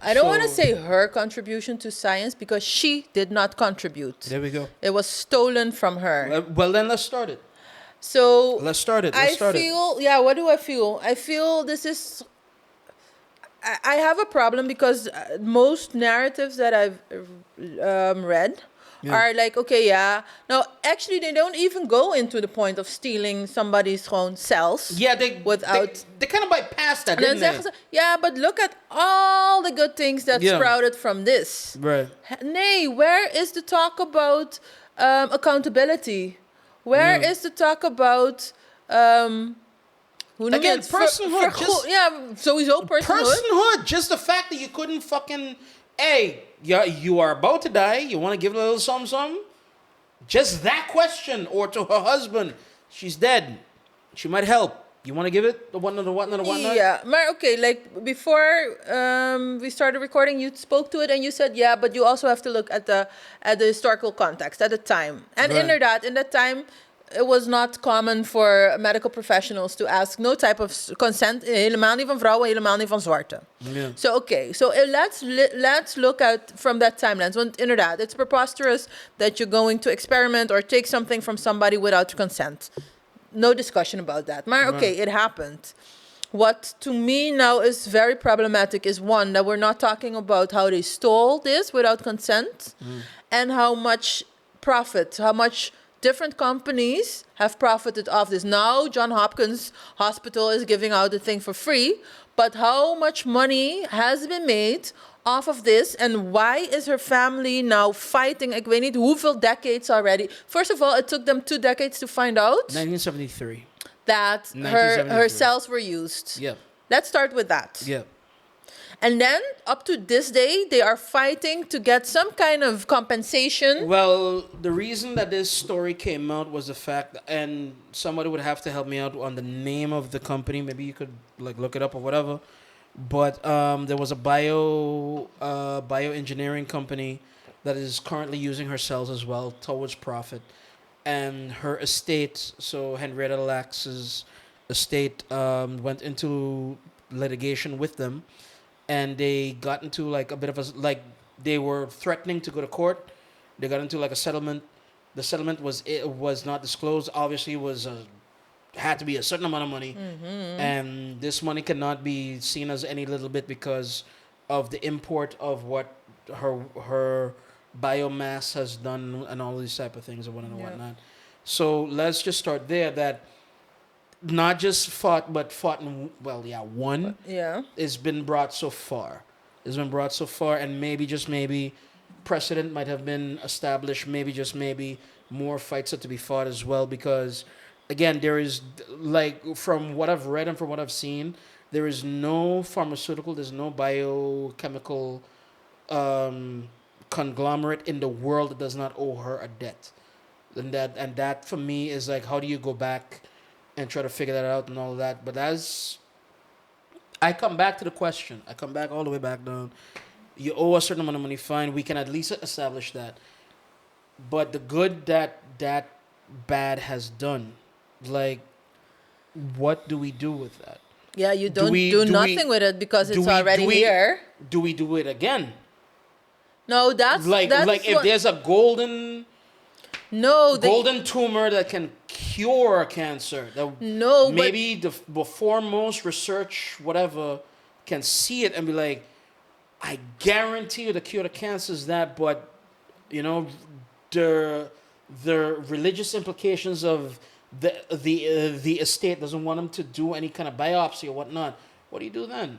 I don't want to So- say her contribution to science because she did not contribute. There we go. It was stolen from her. Well, then let's start it. So Let's start it. I feel, yeah, what do I feel? I feel this is, I have a problem because most narratives that I've read are like, okay, yeah. Now, actually, they don't even go into the point of stealing somebody's own cells. Yeah, they kind of bypassed that, And then didn't zeggen they? ze, yeah, but look at all the good things that Yeah. sprouted from this. Right. Nee, where is the talk about accountability? Where is the talk about... hoe noem je Again, het? personhood, just- ja, sowieso personhood. Personhood, just the fact that you couldn't fucking, hey, you are about to die, you want to give a little something? Just that question, or to her husband, she's dead, she might help. You want to give it the whatnot, the whatnot, the whatnot? Yeah, maar okay, like before we started recording, you spoke to it and you said, yeah, but you also have to look at the historical context at the time. And Right. inderdaad, in that time, it was not common for medical professionals to ask no type of consent, helemaal niet van vrouwen, helemaal niet van zwarte. Yeah. So okay, so let's look at from that timeline. Want inderdaad, it's preposterous that you're going to experiment or take something from somebody without consent. No discussion about that. Maar okay, it happened. What to me now is very problematic is one, that we're not talking about how they stole this without consent and how much profit, how much different companies have profited off this. Now, John Hopkins Hospital is giving out the thing for free, but how much money has been made off of this, and why is her family now fighting? Ik weet niet hoeveel decades already. First of all, it took them 2 decades to find out 1973. that her 1973. cells were used. Yeah. Let's start with that. Yeah. And then, up to this day, they are fighting to get some kind of compensation. Well, the reason that this story came out was the fact, and somebody would have to help me out on the name of the company. Maybe you could like look it up or whatever. But there was a bioengineering company that is currently using her cells as well towards profit, and her estate. So Henrietta Lacks' estate went into litigation with them. And they got into like a bit of a, like they were threatening to go to court. They got into like a settlement. The settlement was not disclosed. Obviously, had to be a certain amount of money, and this money cannot be seen as any little bit because of the import of what her biomass has done and all these type of things and whatnot. So let's just start there. That not just won. Yeah. It's been brought so far. And maybe precedent might have been established. Maybe more fights are to be fought as well. Because, again, there is, like, from what I've read and from what I've seen, there is no pharmaceutical, there's no biochemical conglomerate in the world that does not owe her a debt. And that for me is like, how do you go back and try to figure that out and all of that? But I come back to the question. I come back all the way back down. You owe a certain amount of money, fine. We can at least establish that. But the good that bad has done, like, what do we do with that? Yeah, you don't do nothing with it because it's already here. Do we do it again? No, that's if there's a golden tumor that can cure cancer, the foremost research, whatever, can see it and be like, I guarantee you the cure to cancer is that, but, you know, the religious implications of the estate doesn't want them to do any kind of biopsy or whatnot. What do you do then?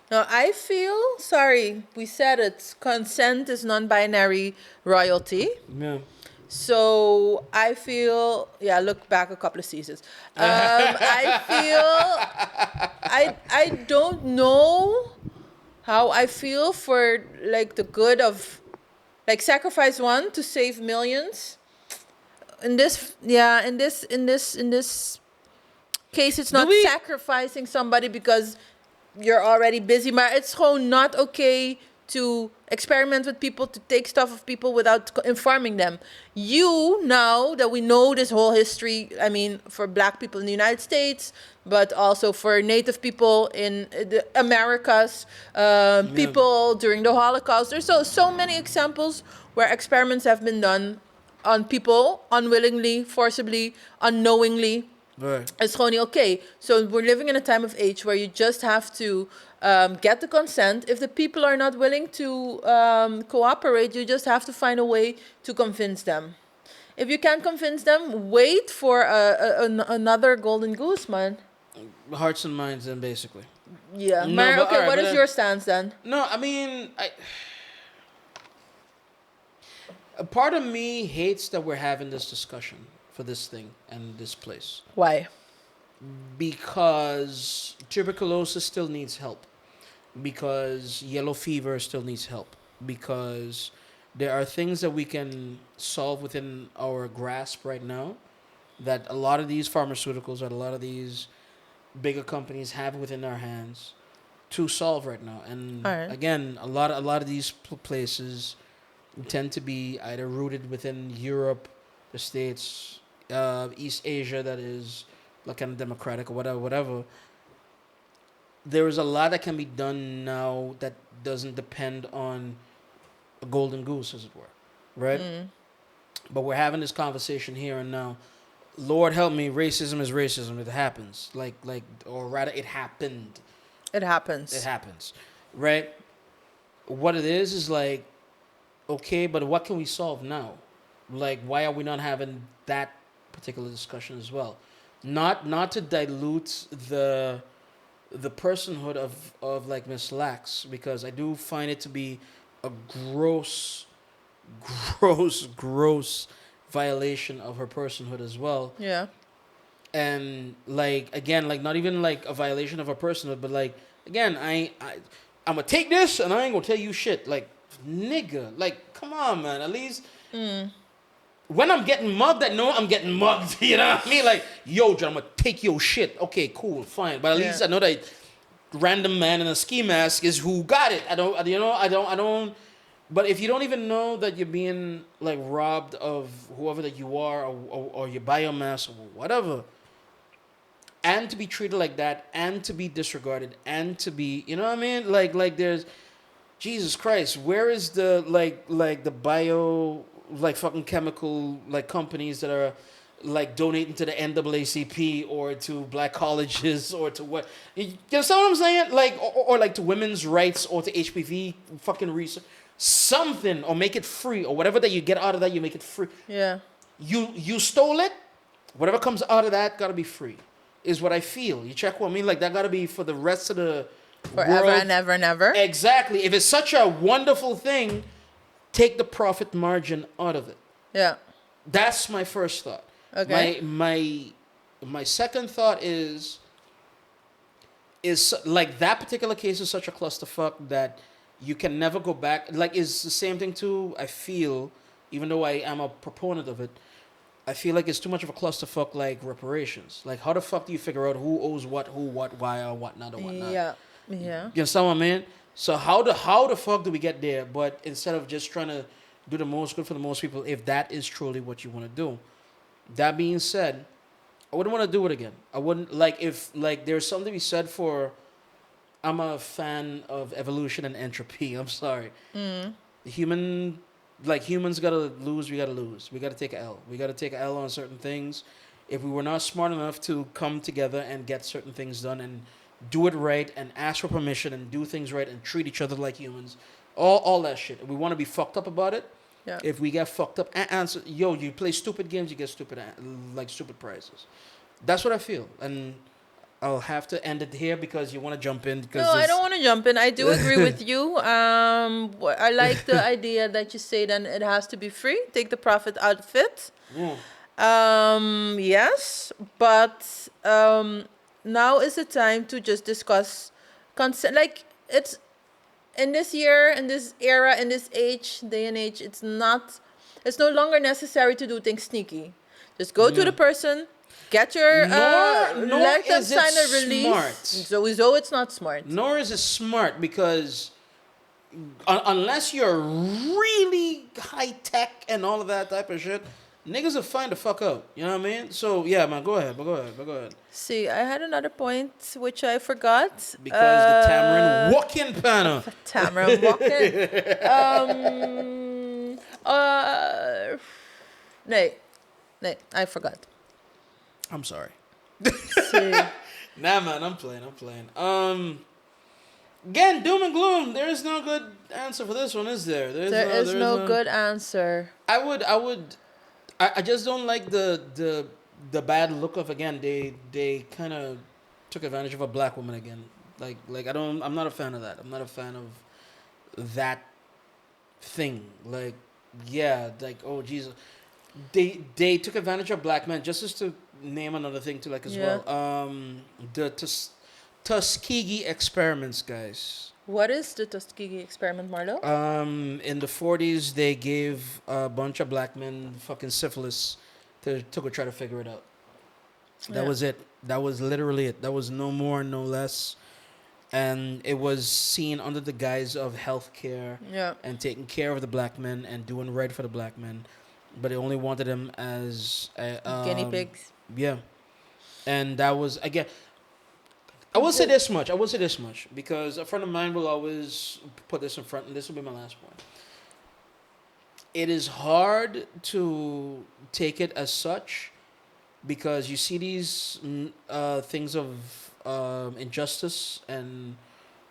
No, I feel, sorry, we said it, consent is non-binary royalty. Yeah. So I feel, look back a couple of seasons. I don't know how I feel for like the good of, like, sacrifice one to save millions. In this case, it's not sacrificing somebody because you're already busy, but it's gewoon not okay to experiment with people, to take stuff of people without informing them. You, now that we know this whole history, I mean, for black people in the United States, but also for Native people in the Americas, people during the Holocaust. There's so many examples where experiments have been done on people unwillingly, forcibly, unknowingly. Right. It's gewoon niet okay. So we're living in a time of age where you just have to get the consent. If the people are not willing to cooperate, you just have to find a way to convince them. If you can't convince them, wait for another golden goose, man. Hearts and minds, then, basically. Yeah. No, Maar, but okay, alright, what but is then- your stance then? No, I mean, a part of me hates that we're having this discussion for this thing and this place. Why? Because tuberculosis still needs help. Because yellow fever still needs help. Because there are things that we can solve within our grasp right now that a lot of these pharmaceuticals, that a lot of these bigger companies have within their hands to solve right now. And Alright. again, a lot of these places tend to be either rooted within Europe, the States, East Asia, that is like kind of democratic or whatever. There is a lot that can be done now that doesn't depend on a golden goose, as it were, right? But we're having this conversation here and now. Lord help me, racism is racism. It happens, or rather, it happened. It happens. It happens, right? What it is like, okay, but what can we solve now? Like, why are we not having that particular discussion as well? Not to dilute the personhood of like Miss Lacks, because I do find it to be a gross violation of her personhood as well. Yeah. And like, again, like, not even like a violation of her personhood, but like, again, I'm gonna take this and I ain't gonna tell you shit. Like, nigga, like, come on, man. At least when I'm getting mugged, I know I'm getting mugged. You know what I mean? Like, yo, John, I'm gonna take your shit. Okay, cool, fine. But at least I know that random man in a ski mask is who got it. I don't. But if you don't even know that you're being like robbed of whoever that you are, or your biomass or whatever, and to be treated like that, and to be disregarded, and to be, you know what I mean? Like there's, Jesus Christ, where is the like the bio, like, fucking chemical, like, companies that are like donating to the NAACP or to black colleges or to what, you understand what I'm saying? Like, or like to women's rights or to HPV fucking research, something, or make it free, or whatever that you get out of that, you make it free. Yeah. You stole it, whatever comes out of that gotta be free, is what I feel. You check what I mean? Like, that gotta be for the rest of the Forever world. and ever and ever. Exactly. If it's such a wonderful thing, take the profit margin out of it. Yeah. That's my first thought. Okay. My second thought is like, that particular case is such a clusterfuck that you can never go back. Like, it's the same thing too, I feel, even though I am a proponent of it, I feel like it's too much of a clusterfuck, like reparations. Like, how the fuck do you figure out who owes what, who, what, why, or whatnot, or whatnot? Yeah. Yeah. You understand what I mean? So how the fuck do we get there? But instead of just trying to do the most good for the most people, if that is truly what you want to do. That being said, I wouldn't want to do it again. I wouldn't, like, if, like, there's something to be said for, I'm a fan of evolution and entropy. I'm sorry. Humans gotta lose, we gotta lose. We gotta take an L. We gotta take an L on certain things. If we were not smart enough to come together and get certain things done and do it right and ask for permission and do things right and treat each other like humans, all that shit. We want to be fucked up about it. Yeah. If we get fucked up, answer, yo, you play stupid games, you get stupid prizes. That's what I feel. And I'll have to end it here because you want to jump in. Because No, I don't want to jump in. I do agree with you. I like the idea that you say then it has to be free. Take the profit out of it. Yes, but now is the time to just discuss consent. Like, it's in this year, in this era, in this day and age, it's no longer necessary to do things sneaky. Just go to the person, get your, Nor let them is it sign a release. smart. So it's not smart. Nor is it smart because unless you're really high tech and all of that type of shit, niggas will find the fuck out. You know what I mean? So yeah, man, go ahead. See, I had another point which I forgot. Because the tamarind walking panel. Tamarind walking. Nee, I forgot. I'm sorry. See. Nah, man, I'm playing. Again, doom and gloom. There is no good answer for this one, is there? There is no good answer. I just don't like the bad look of, again, they kind of took advantage of a black woman again. Like I'm not a fan of that. I'm not a fan of that thing. Like, yeah, like, oh Jesus. They took advantage of black men, just as to name another thing to like as well. The Tuskegee experiments, guys. What is the Tuskegee experiment, Marlo? In the 40s, they gave a bunch of black men fucking syphilis to go try to figure it out. That was it. That was literally it. That was no more, no less. And it was seen under the guise of healthcare and taking care of the black men and doing right for the black men. But they only wanted them as guinea pigs. Yeah. And that was, again, I will say this much, because a friend of mine will always put this in front, and this will be my last point. It is hard to take it as such, because you see these things of injustice and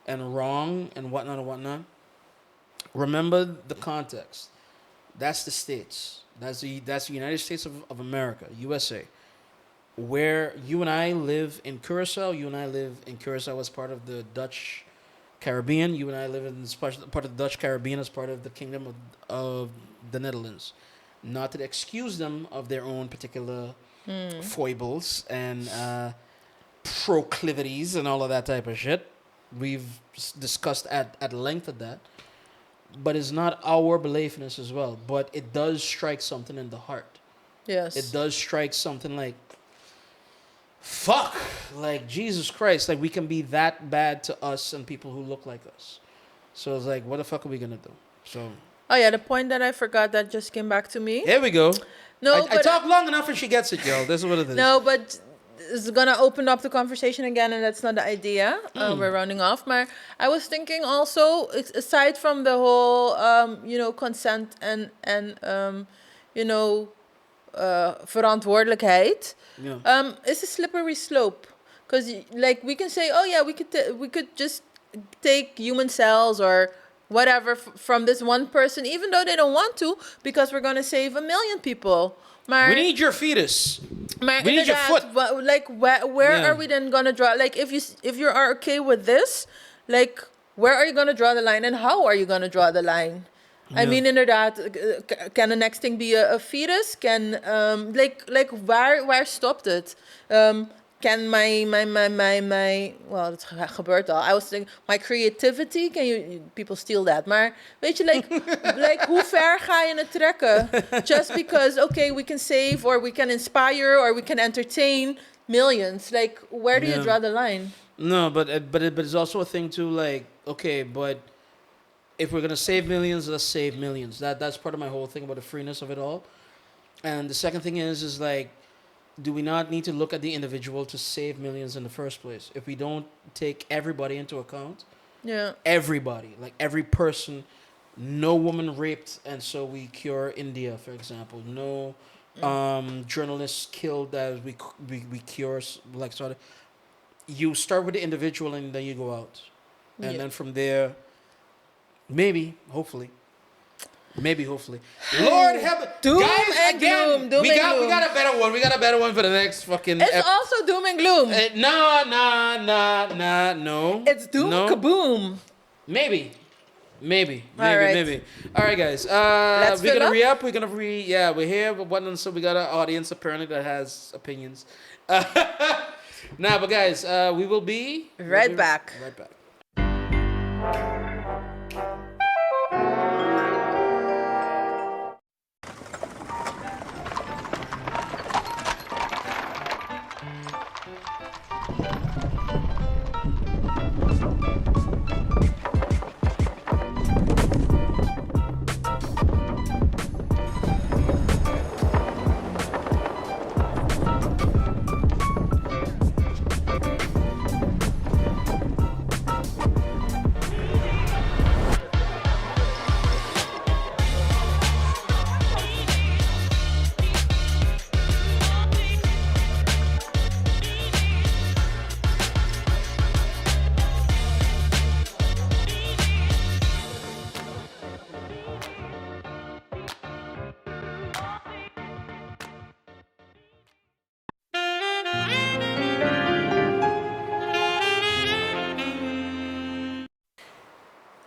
wrong and whatnot. Remember the context. That's the States. That's the United States of America, USA. Where you and I live in Curacao, as part of the Dutch Caribbean. You and I live in part of the Dutch Caribbean as part of the Kingdom of the Netherlands. Not to excuse them of their own particular foibles and proclivities and all of that type of shit. We've discussed at length of that. But it's not our beliefness as well. But it does strike something in the heart. Yes. It does strike something like, fuck, like Jesus Christ, like we can be that bad to us and people who look like us. So it's like, what the fuck are we gonna do? So. Oh yeah, the point that I forgot that just came back to me. Here we go. No, I talk long enough and she gets it, yo. This is what it is. No, but it's gonna open up the conversation again, and that's not the idea. We're rounding off. But I was thinking also, aside from the whole, consent and verantwoordelijkheid, it's a slippery slope. Because like we can say, oh yeah, we could just take human cells or whatever from this one person, even though they don't want to, because we're gonna save 1 million people. Maar, we need your fetus. Maar we need your foot. Like where are we then gonna draw? Like if you are okay with this, like where are you gonna draw the line and how are you gonna draw the line? I mean, inderdaad, can the next thing be a fetus? Can where stopt het? Can my well, dat gebeurt al. I was thinking, my creativity, people steal that. Maar weet je, like hoe ver ga je het trekken? Just because, okay, we can save or we can inspire or we can entertain millions. Like, where do you draw the line? No, but it's also a thing too, like, okay, but if we're gonna save millions, let's save millions. That's part of my whole thing about the freeness of it all. And the second thing is like, do we not need to look at the individual to save millions in the first place? If we don't take everybody into account, everybody, like every person, no woman raped, and so we cure India, for example. No journalists killed as we cure, like sort of. You start with the individual and then you go out, and then from there, maybe, hopefully. Lord help. Doom guys, and again, gloom. We got a better one. We got a better one for the next fucking. It's also doom and gloom. No. It's doom kaboom. Maybe. All right, guys. Let's we're gonna fill re-up. We're here. But so we got an audience apparently that has opinions. But guys, we will be right back.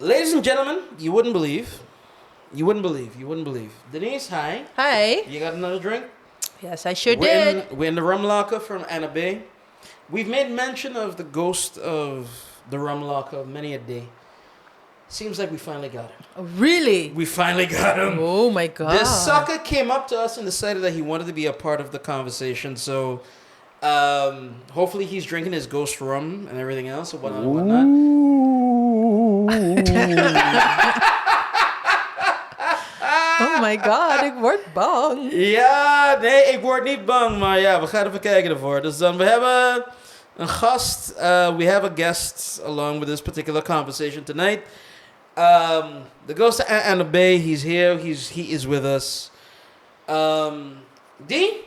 Ladies and gentlemen, you wouldn't believe. Denise, hi. Hi. You got another drink? Yes, I sure We're did. we're in the rum locker from Annabay. We've made mention of the ghost of the rum locker many a day. Seems like we finally got him. Really? We finally got him. Oh my God. This sucker came up to us and decided that he wanted to be a part of the conversation. So, hopefully he's drinking his ghost rum and everything else and whatnot and whatnot. Oh my God, ik word bang. Ja, nee, ik word niet bang, maar ja, we gaan even kijken ervoor. Dus dan, we hebben een gast. We have a guest along with this particular conversation tonight. The Ghost of Annabay, he's here. He is with us. D,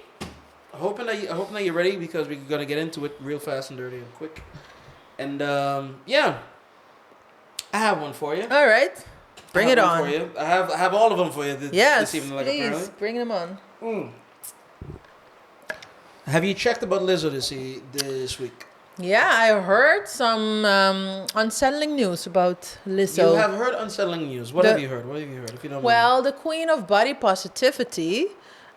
hoping that you're ready because we're gonna get into it real fast and dirty and quick. And yeah, I have one for you. All right. Bring it on. For you. I have all of them for you this evening. Like please, apparently. bring them on. Have you checked about Lizzo this week? Yeah, I heard some unsettling news about Lizzo. You have heard unsettling news. What have you heard? If you don't Well, the queen of body positivity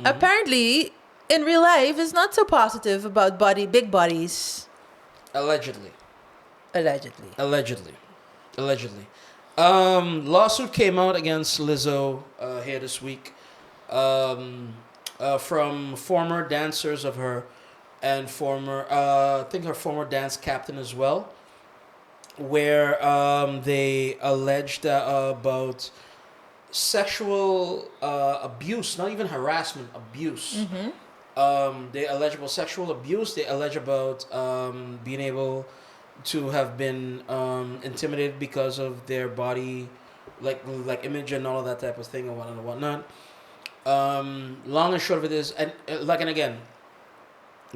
apparently in real life is not so positive about big bodies. Allegedly. Allegedly. Lawsuit came out against Lizzo here this week from former dancers of her and I think her former dance captain as well, where they alleged about sexual abuse, not even harassment, abuse. They allege about sexual abuse. They allege about being able to have been intimidated because of their body, like image and all of that type of thing and whatnot. Long and short of it is, and again,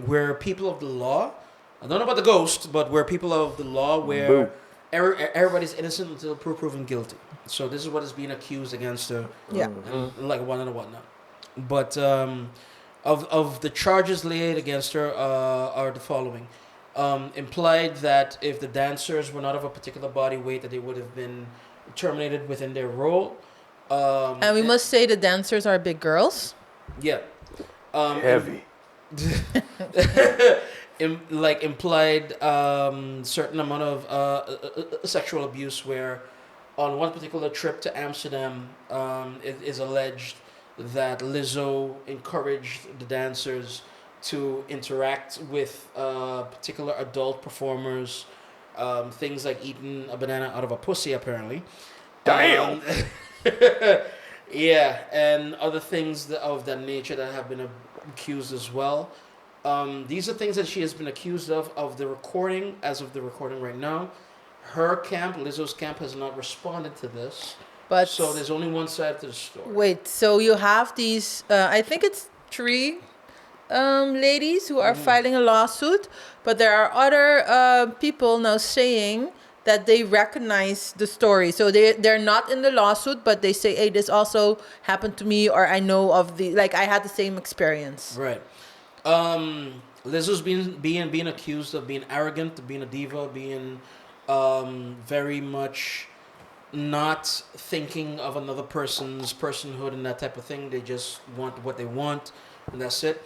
we're people of the law. I don't know about the ghost, but we're people of the law where everybody's innocent until proven guilty. So this is what is being accused against her. Yeah. And whatnot. But of the charges laid against her are the following. Implied that if the dancers were not of a particular body weight, that they would have been terminated within their role. And we must say the dancers are big girls. Yeah. Heavy. Implied certain amount of sexual abuse where on one particular trip to Amsterdam, it is alleged that Lizzo encouraged the dancers to interact with particular adult performers, things like eating a banana out of a pussy, apparently. Damn! Yeah, and other things of that nature that have been accused as well. These are things that she has been accused of the recording, as of the recording right now. Her camp, Lizzo's camp, has not responded to this. But so there's only one side to the story. Wait, so you have these, I think it's 3 ladies who are filing a lawsuit, but there are other people now saying that they recognize the story. So they're not in the lawsuit, but they say, hey, this also happened to me, or I know of I had the same experience. Right. Lizzo's being accused of being arrogant, of being a diva, being very much not thinking of another person's personhood and that type of thing. They just want what they want, and that's it.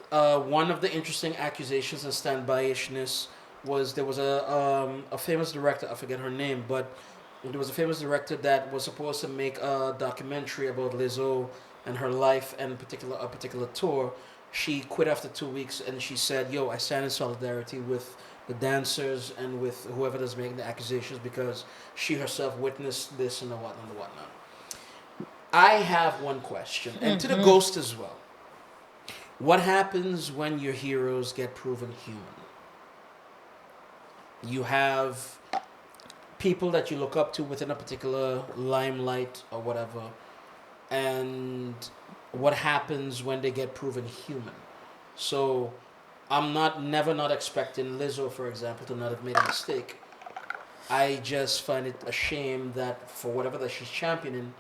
One of the interesting accusations and standby-ishness was there was a famous director, I forget her name, but there was a famous director that was supposed to make a documentary about Lizzo and her life and a particular tour. She quit after 2 weeks, and she said, yo, I stand in solidarity with the dancers and with whoever is making the accusations because she herself witnessed this and the whatnot. I have one question, and to the ghost as well. What happens when your heroes get proven human? You have people that you look up to within a particular limelight or whatever, and what happens when they get proven human? So I'm never not expecting Lizzo, for example, to not have made a mistake. I just find it a shame that for whatever that she's championing,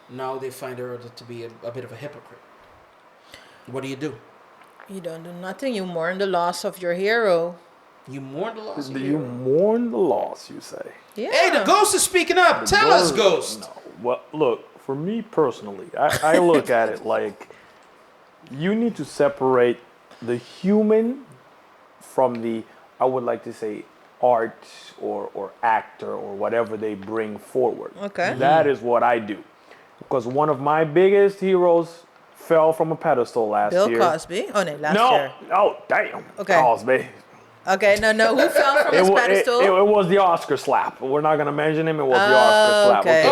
now they find her to be a bit of a hypocrite. What do? You don't do nothing. You mourn the loss of your hero. You mourn the loss of a You hero. mourn the loss, you say. Yeah. Hey, the ghost is speaking up. Tell us, ghost. No. Well, look, for me personally, I look at it like you need to separate the human from the, I would like to say, art or actor or whatever they bring forward. Okay. That is what I do. Because one of my biggest heroes fell from a pedestal last Bill year. Cosby. Oh, no, last year. Oh, damn. Okay. Cosby. Okay, no. Who fell from his pedestal? It was the Oscar slap. We're not going to mention him. It was the Oscar slap. okay.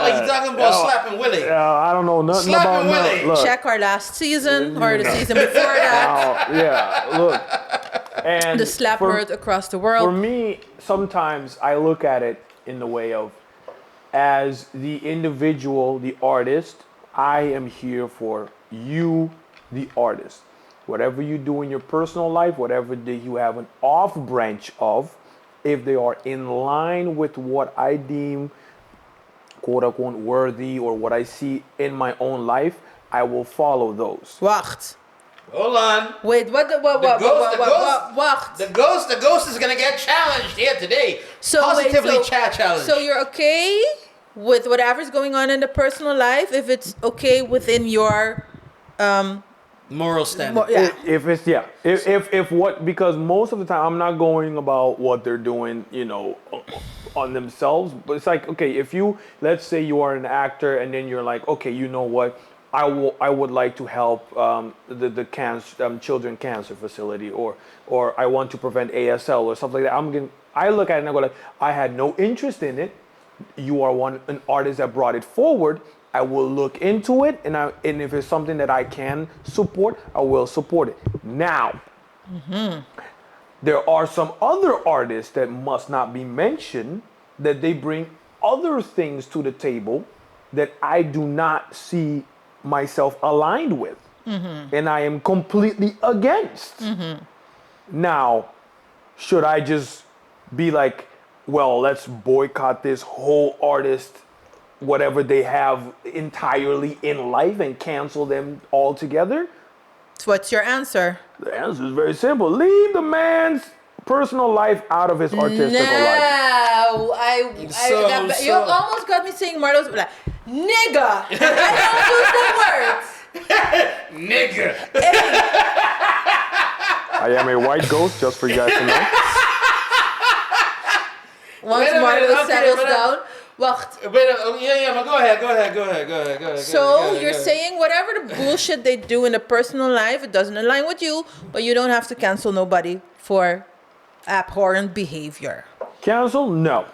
Like you're talking about slapping Willie. I don't know nothing Slapping about Willie. that. Look. Check our last season or the season before that. Yeah, look. And The slap word across the world. For me, sometimes I look at it in the way of, as the individual, the artist, I am here for you, the artist. Whatever you do in your personal life, whatever that you have an off branch of, if they are in line with what I deem quote unquote worthy or what I see in my own life, I will follow those. Wacht. Hold on. Wait, what? Wacht. The ghost is gonna get challenged here today. Positively challenged. So you're okay with whatever's going on in the personal life if it's okay within your moral standard. yeah. If what, because most of the time I'm not going about what they're doing, on themselves, but it's like, okay, if you, let's say you are an actor and then you're like, okay, you know what, I would like to help the cancer, children cancer facility, or I want to prevent ASL or something like that. I look at it and I go like, I had no interest in it. You are an artist that brought it forward. I will look into it, and if it's something that I can support, I will support it. Now, there are some other artists that must not be mentioned, that they bring other things to the table that I do not see myself aligned with, and I am completely against. Now, should I just be like, well, let's boycott this whole artist, whatever they have entirely in life, and cancel them altogether? So what's your answer? The answer is very simple. Leave the man's personal life out of his artistic life. You almost got me saying Marlo's like, nigga. I don't use the words. Nigga. I am a white ghost, just for you guys to know. Once Wait a minute, Marlo okay, settles but down. Wacht. But go ahead. So you're saying whatever the bullshit they do in the personal life, it doesn't align with you, but you don't have to cancel nobody for abhorrent behavior. Cancel? No.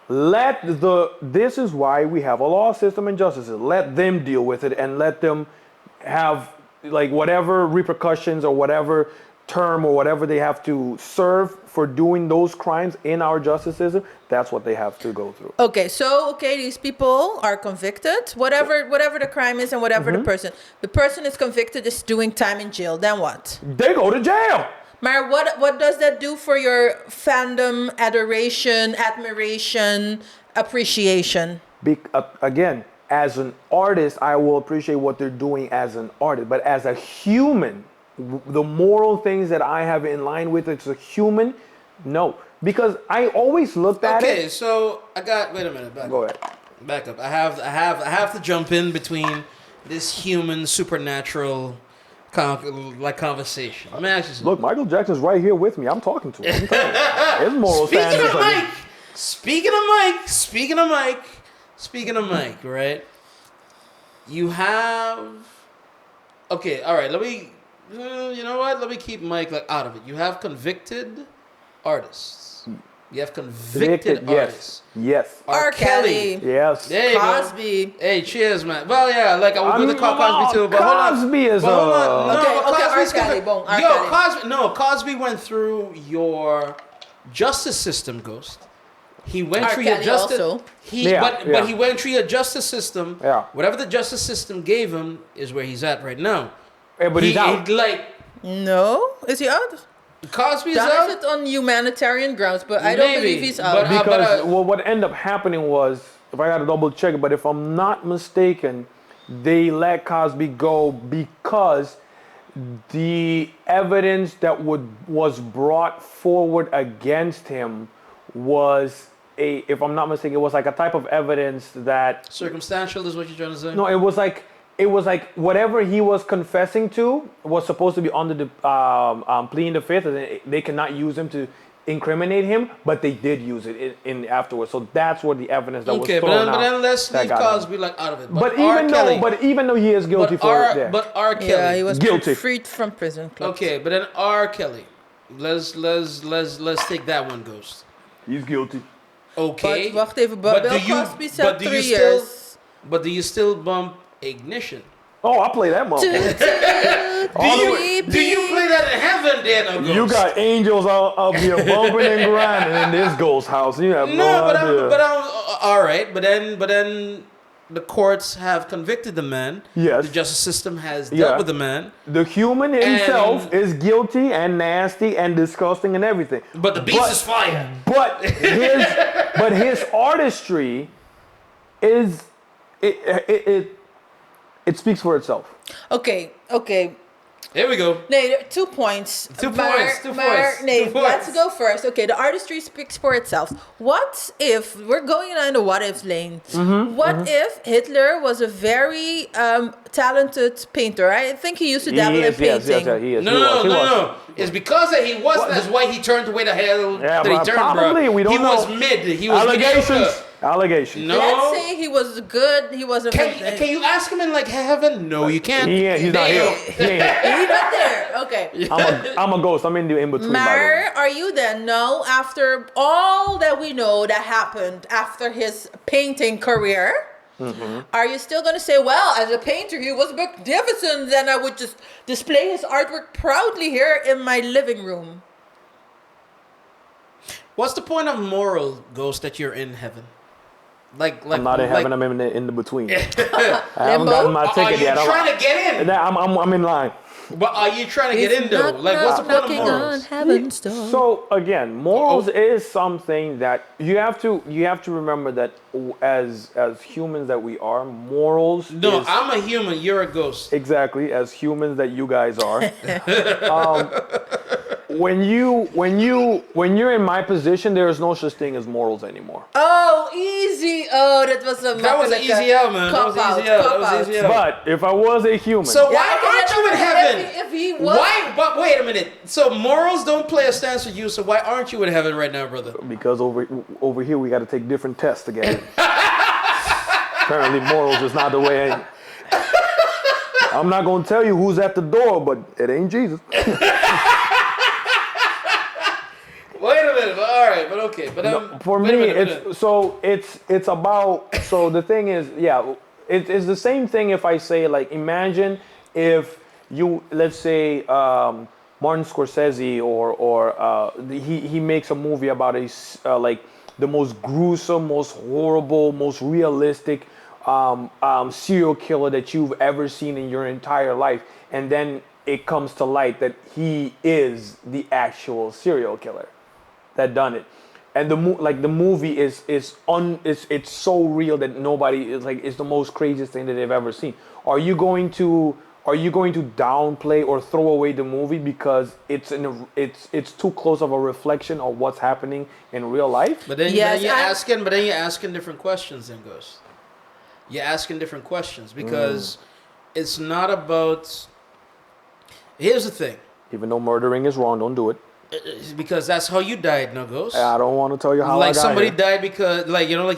This is why we have a law system and justice system. Let them deal with it and let them have like whatever repercussions or whatever term or whatever they have to serve for doing those crimes in our justice system. That's what they have to go through. Okay, these people are convicted, whatever the crime is and whatever the person is convicted is doing time in jail. Then what? They go to jail. Maar what does that do for your fandom, adoration, admiration, appreciation? Again, as an artist, I will appreciate what they're doing as an artist, but as a human, the moral things that I have in line with as a human, no. Because I always looked at it. Okay, so wait a minute, Go ahead. Back up. I have to jump in between this human supernatural conversation. Let me ask you something. Look, Michael Jackson's right here with me. I'm talking to him. I'm telling you. His moral standards are... Speaking of Mike, right? You have... Okay, all right, let me... you know what? Let me keep Mike out of it. You have convicted artists. You have convicted artists. Yes. R. Kelly. Yes. There you Cosby. go. Hey, cheers, man. Well, yeah, I was going to call Cosby too, but hold on. Cosby is But hold on. No, Okay, but R. Cosby's Kelly. Boom. R. Yo, Kelly. Cosby went through your justice system, Ghost. He went R. through your Kelly justice. also. But he went through your justice system. Yeah. Whatever the justice system gave him is where he's at right now. Yeah, but he's out. No? Is he out? Cosby's That out. is it on humanitarian grounds, but I don't believe he's out. Because what ended up happening was, if I got to double check it, but if I'm not mistaken, they let Cosby go because the evidence that was brought forward against him was if I'm not mistaken, it was like a type of evidence that Circumstantial is what you're trying to say? no, it was like whatever he was confessing to was supposed to be under the pleading the fifth, and they cannot use him to incriminate him, but they did use it in afterwards. So that's where the evidence that was thrown out. But then let's leave got him. Cosby like out of it. But even though he is guilty for it, yeah. But R. Kelly. Yeah, he was Guilty. freed from prison. Clubs. Okay, but then R. Kelly. Let's take that one, Ghost. He's guilty. Okay. But wacht even, Bill Cosby said 3 still, years. But do you still bump Ignition? Oh, I play that motherfucker. Do you play that in heaven, then? Ghost? You got angels up here bumping and grinding in this ghost house. You have no idea. but I'm all right. But then the courts have convicted the man. Yes. The justice system has dealt with the man. The human himself is guilty and nasty and disgusting and everything. But the beast is fire. But his artistry is it speaks for itself. Okay. Here we go. Nee, 2 points. Two points. Nee, let's go first. Okay, the artistry speaks for itself. What if, we're going in the what if lane. What if Hitler was a very talented painter? I think he used to dabble in painting. Yes, he is. No. It's because that he wasn't. That's why he turned the way the hell that he turned, probably, bro. we don't he know. was mid. He was Allegations. No. Let's say he was good. He wasn't. Can you ask him in like heaven? No, you can't. He's not here. He's not there. Okay. I'm a ghost. I'm in between. Mar, are you then? No. After all that we know that happened after his painting career, are you still going to say, well, as a painter, he was magnificent, and I would just display his artwork proudly here in my living room? What's the point of moral, Ghost, that you're in heaven? Like I'm not in heaven. I'm in the between. I haven't Limbo? gotten my ticket yet. Are you trying to get in? I'm in line. But are you trying to get in though? Like, what's the point of morals? On heaven's door. So again, morals is something that you have to remember that as humans that we are, morals. No, is, I'm a human. You're a ghost. exactly as humans that you guys are. When you're in my position, there is no such thing as morals anymore. Oh, easy. Oh, that was an easy out, man. That was easy out. But if I was a human, So why aren't you in heaven? If he was, Why? But wait a minute. So morals don't play a stance with you. So why aren't you in heaven right now, brother? because over here we got to take different tests to get in. Apparently, morals is not the way. I'm not gonna tell you who's at the door, but it ain't Jesus. Wait a minute. All right, but okay. But For me, it's about. So the thing is, it's the same thing. If I say like, imagine if you, let's say, Martin Scorsese or he makes a movie about like the most gruesome, most horrible, most realistic serial killer that you've ever seen in your entire life, and then it comes to light that he is the actual serial killer that done it, and the movie is it's so real that nobody is like, it's the most craziest thing that they've ever seen. Are you going to downplay or throw away the movie because it's too close of a reflection of what's happening in real life? But then, you're asking different questions, then, Ghost. You're asking different questions because it's not about. Here's the thing. Even though murdering is wrong, don't do it. Because that's how you died, no, Ghost. I don't want to tell you how I got somebody here. died because,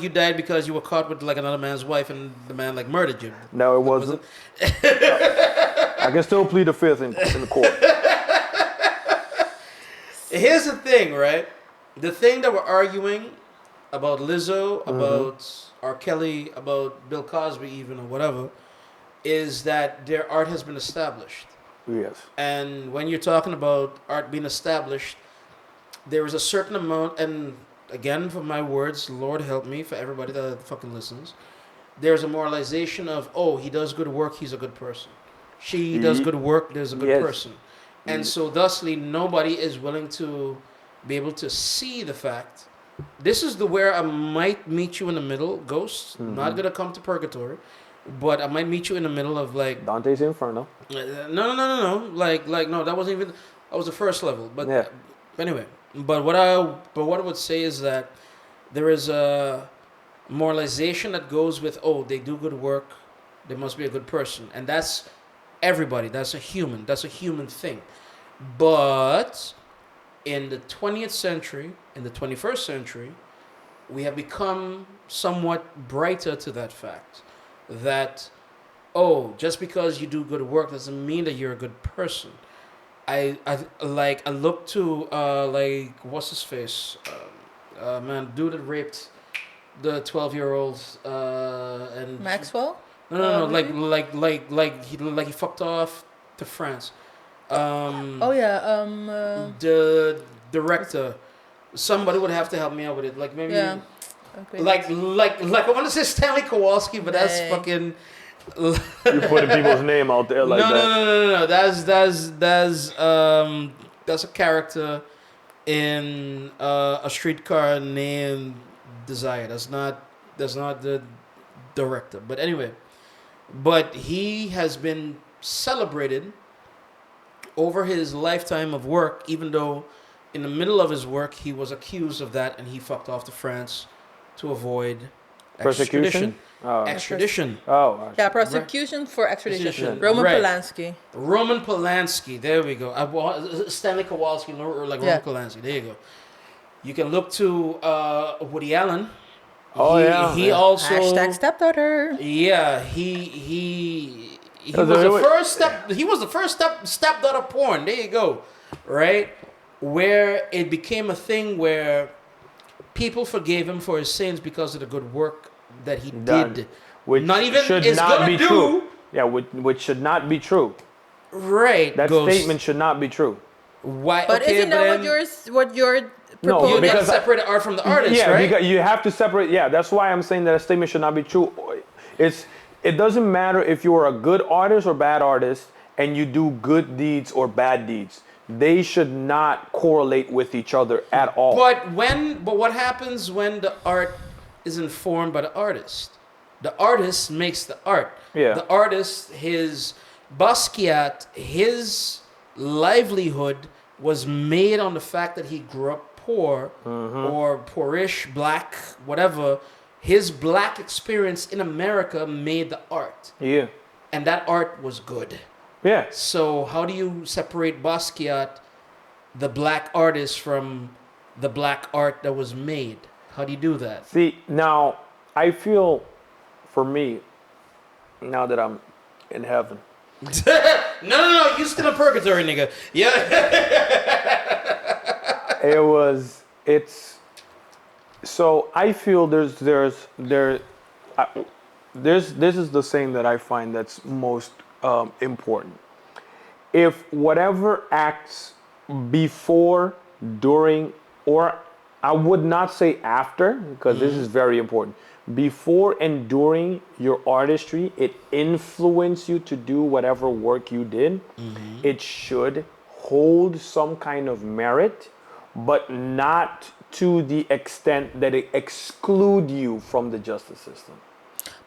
you died because you were caught with like another man's wife and the man like murdered you. No, it wasn't. I can still plead the fifth in the court. Here's the thing, right? The thing that we're arguing about Lizzo, about R. Kelly, about Bill Cosby, even or whatever, is that their art has been established. Yes. And when you're talking about art being established, there is a certain amount, and again, for my words, Lord help me, for everybody that fucking listens, there's a moralization of, oh, he does good work, he's a good person. She does good work, there's a good person. And so thusly, nobody is willing to be able to see the fact. This is where I might meet you in the middle, Ghost, not going to come to purgatory, but I might meet you in the middle of like Dante's Inferno. no. Like no, that wasn't even. That was the first level. But Yeah. anyway, but what I would say is that there is a moralization that goes with, oh, they do good work, they must be a good person, and that's everybody. That's a human. That's a human thing. But in the 20th century, in the 21st century, we have become somewhat brighter to that fact that, oh, just because you do good work doesn't mean that you're a good person. I look to like what's his face, man, dude that raped the 12-year-old and Maxwell? no Really? like he fucked off to France. Oh yeah. The director, somebody would have to help me out with it. Like maybe Yeah. Okay. like I want to say Stanley Kowalski, but that's Nay. fucking. You're putting people's name out there like no, that. no. That's a character in a streetcar named Desire. That's not the director. But anyway, but he has been celebrated over his lifetime of work, even though in the middle of his work he was accused of that and he fucked off to France to avoid Persecution? extradition. Oh. Yeah, prosecution for extradition. Extradition, Roman right. Polanski. Roman Polanski. There we go. Stanley Kowalski, or like Yeah. Roman Polanski. There you go. You can look to Woody Allen. Oh, yeah, He yeah. also. Hashtag stepdaughter. Yeah, he Because was it the was- first step. He was the first stepdaughter porn. There you go, right? Where it became a thing where people forgave him for his sins because of the good work that he Done. did. Which Not even should is not gonna be do. true. Yeah, which should not be true. Right. That Ghost. statement should not be true. Why? But okay, isn't that then what you're No, proposing? you need to because- separate the art from the artist, Yeah, right? because you have to separate. Yeah, that's why I'm saying that a statement should not be true. It doesn't matter if you are a good artist or bad artist, and you do good deeds or bad deeds. They should not correlate with each other at all. But what happens when the art is informed by the artist? The artist makes the art. Yeah. The artist, his Basquiat, his livelihood was made on the fact that he grew up poor or poorish, black, whatever. His black experience in America made the art, Yeah, and that art was good. yeah. So how do you separate Basquiat, the black artist, from the black art that was made? How do you do that? See, now I feel, for me, now that I'm in heaven, No, you still in purgatory, nigga. Yeah. it's so I feel this is the saying that I find that's most important. If whatever acts before, during, or I would not say after, because this is very important, before and during your artistry, it influenced you to do whatever work you did, it should hold some kind of merit, but not to the extent that it exclude you from the justice system.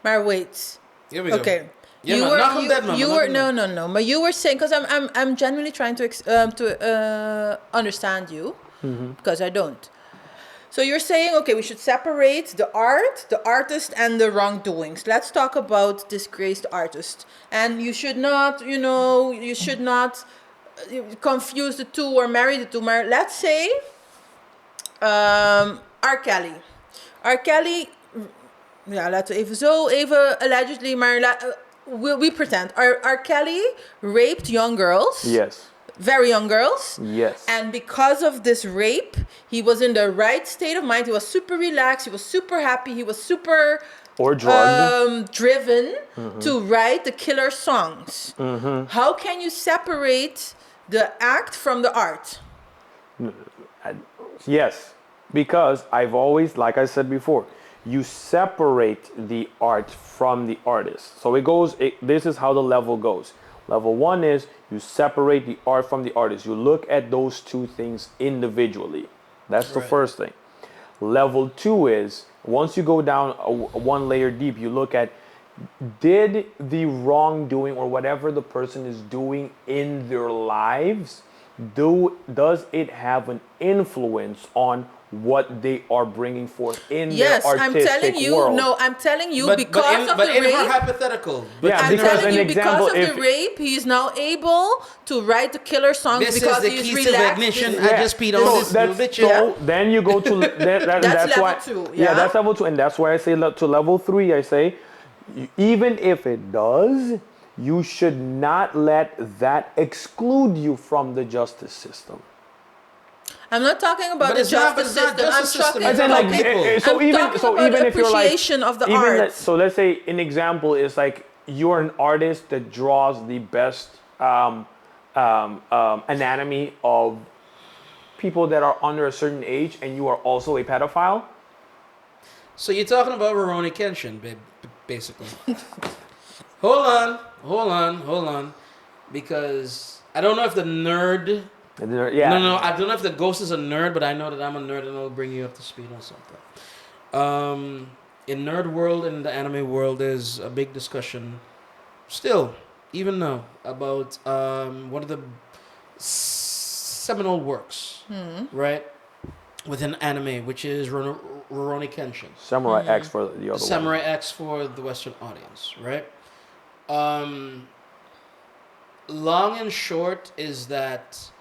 Maar wait. Here we go. Okay. Yeah, man, knock 'em dead, man, You knock were 'em no, dead. no. But you were saying, because I'm genuinely trying to understand you, because I don't. So you're saying, okay, we should separate the art, the artist, and the wrongdoings. Let's talk about disgraced artist. And you should not, confuse the two or marry the two. Maar let's say, R. Kelly. R. Kelly, ja, laten we even allegedly, maar we pretend. R. Kelly raped young girls. Yes. Very young girls. Yes. And because of this rape, he was in the right state of mind. He was super relaxed. He was super happy. He was super Or drugged. driven to write the killer songs. How can you separate the act from the art? Yes, because I've always, like I said before, you separate the art from the artist. So this is how the level goes. Level 1 is you separate the art from the artist. You look at those two things individually. That's the first thing. Level 2 is once you go down one layer deep, you look at did the wrongdoing or whatever the person is doing in their lives, does it have an influence on what they are bringing forth in their Yes, I'm artistic telling you. world? No, I'm telling you But because of the in her rape. hypothetical, Yeah, I'm because telling an you, because example, of if the rape, he's now able to write the killer songs this is because the he's keys to the relaxed. ignition. This- I just peed on so this little that's bitch. so then you go to and That's level why 2, yeah, yeah? that's level 2, and that's why I say to level 3 I say even if it does, you should not let that exclude you from the justice system. I'm not talking about But the it's not- but justice it's not system. I'm justice system, talking, it's As in, about like, people. so I'm even talking so about even the if you're like appreciation of the even art. so let's say an example is like you're an artist that draws the best anatomy of people that are under a certain age, and you are also a pedophile. So you're talking about Rurouni Kenshin, babe, basically. Hold on, because I don't know if the nerd. Yeah. No, I don't know if the ghost is a nerd, but I know that I'm a nerd, and I'll bring you up to speed on something. In nerd world and the anime world, there's a big discussion, still, even now, about one of the seminal works, right, within anime, which is Rurouni Kenshin. Samurai X for the other Samurai one. X for the Western audience, right? Long and short is that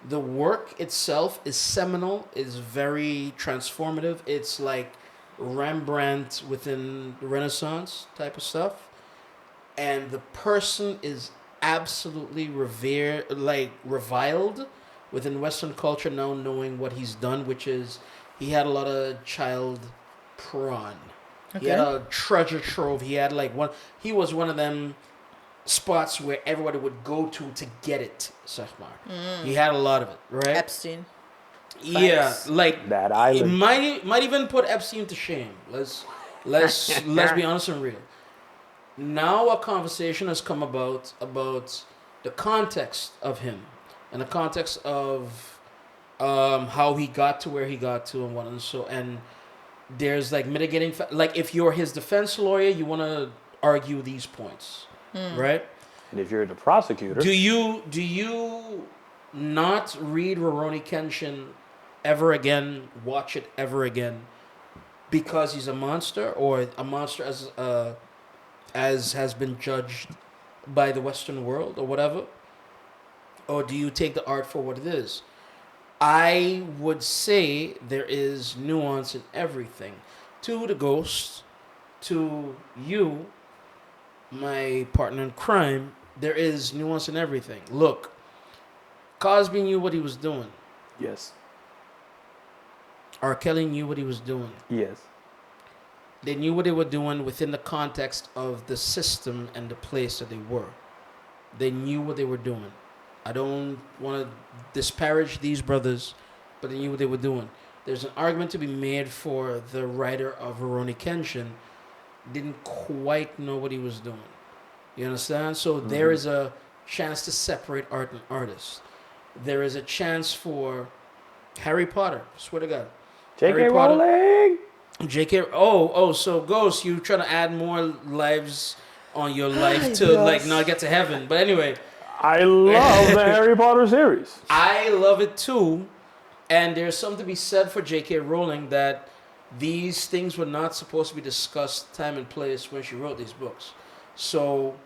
the work itself is seminal, is very transformative. It's like Rembrandt within the Renaissance type of stuff. And the person is absolutely reviled within Western culture now, knowing what he's done, which is he had a lot of child prawn. He had a treasure trove. He had he was one of them spots where everybody would go to get it, Sahmar. He had a lot of it, right? Epstein. Yeah, Facts. like That it island. might even put Epstein to shame. Let's be honest and real. Now a conversation has come about the context of him and the context of how he got to where he got to and what and there's like mitigating like if you're his defense lawyer, you want to argue these points, right? And if you're the prosecutor, Do you not read Rurouni Kenshin ever again? Watch it ever again because he's a monster, or a monster as has been judged by the Western world, or whatever? Or do you take the art for what it is? I would say there is nuance in everything. To the ghost, to you, my partner in crime, there is nuance in everything. Look, Cosby knew what he was doing. yes, R. Kelly knew what he was doing. yes, They knew what they were doing within the context of the system and the place that they were. They knew what they were doing. I don't want to disparage these brothers, but they knew what they were doing. There's an argument to be made for the writer of Rurouni Kenshin didn't quite know what he was doing. You understand? So there is a chance to separate art and artist. There is a chance for Harry Potter. Swear to God. J.K. Rowling. J.K. So Ghost, you trying to add more lives on your life to not get to heaven. But anyway, I love the Harry Potter series. I love it too. And there's something to be said for J.K. Rowling that these things were not supposed to be discussed time and place when she wrote these books. So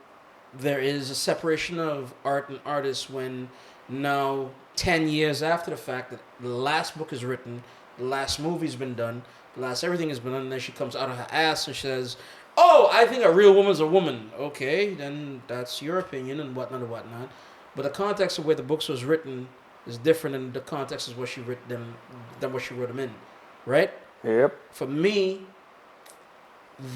there is a separation of art and artists when now 10 years after the fact that the last book is written, the last movie's been done, the last everything has been done, and then she comes out of her ass and she says, "Oh, I think a real woman's a woman." Okay, then that's your opinion and whatnot and whatnot. But the context of where the books was written is different than the context of what she wrote them than what she wrote them in, right? Yep. For me,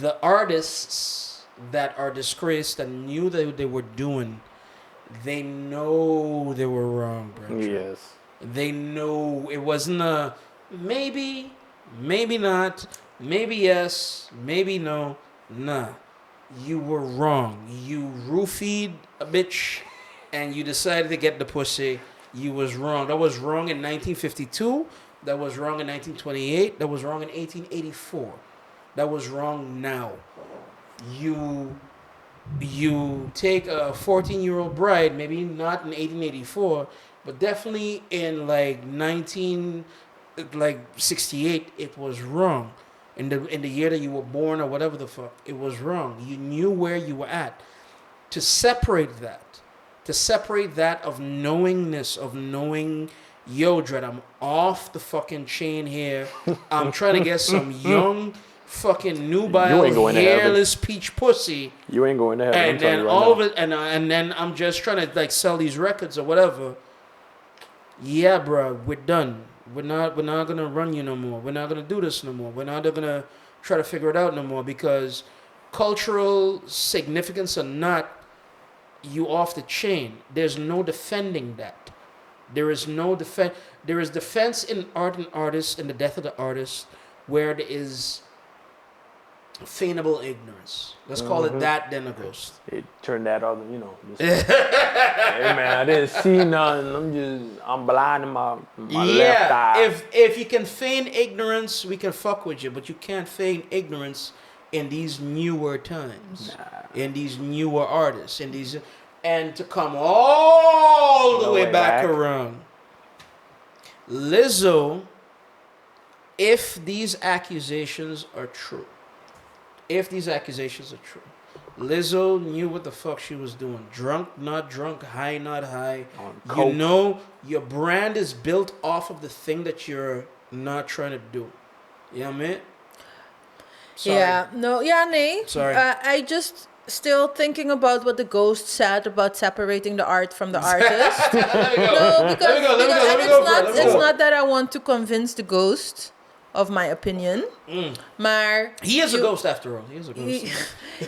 the artists that are disgraced that knew that they were doing, they know they were wrong, bro. Yes. They know it wasn't a maybe, maybe not, maybe yes, maybe no. Nah, you were wrong. You roofied a bitch, and you decided to get the pussy. You was wrong. That was wrong in 1952. That was wrong in 1928. That was wrong in 1884. That was wrong now. you take a 14-year-old bride, maybe not in 1884, but definitely in like 1968, it was wrong. In the year that you were born or whatever the fuck, it was wrong. You knew where you were at. To separate that of knowingness, of knowing, yo, Dread, I'm off the fucking chain here. I'm trying to get some young fucking You ain't nubile going to heaven. hairless peach pussy, You ain't going to heaven. I'm and telling then you right all now. of it, and then I'm just trying to like sell these records or whatever. Yeah, bro, we're done. We're not gonna run you no more. We're not gonna do this no more. We're not gonna try to figure it out no more, because cultural significance or not, you off the chain. There's no defending that. There is no defense. There is defense in art and artists, in the death of the artist, where there is feignable ignorance. Let's call it that, then a ghost. It turned that other, Just, hey man, I didn't see nothing. I'm blind in my left eye. If you can feign ignorance, we can fuck with you, but you can't feign ignorance in these newer times, in these newer artists, and to come all the way back around. Lizzo, if these accusations are true, Lizzo knew what the fuck she was doing. Drunk, not drunk, high, not high. You know, your brand is built off of the thing that you're not trying to do. You know what I mean? Sorry. Nee. Sorry. I just still thinking about what the ghost said about separating the art from the artist. No, because it's not that I want to convince the ghost of my opinion. Maar He is a ghost after all. He is a ghost.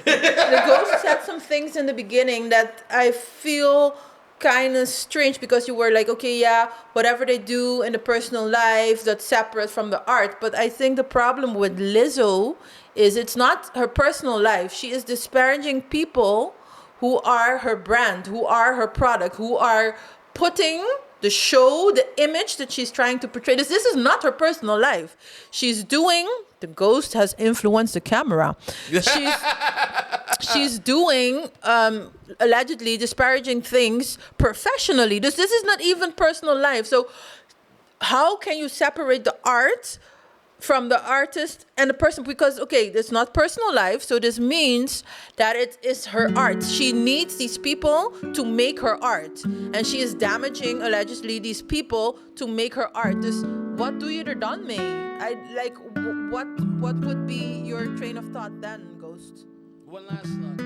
The ghost said some things in the beginning that I feel kind of strange, because you were like, okay, yeah, whatever they do in the personal life, that's separate from the art. But I think the problem with Lizzo is it's not her personal life. She is disparaging people who are her brand, who are her product, who are putting the show, the image that she's trying to portray. This is not her personal life. She's doing, the ghost has influenced the camera. She's doing allegedly disparaging things professionally. This is not even personal life. So how can you separate the art from the artist and the person? Because, okay, it's not personal life, so this means that it is her art. She needs these people to make her art, and she is damaging, allegedly, these people to make her art. Dus what do you er dan mee? What would be your train of thought then, Ghost? One last thought.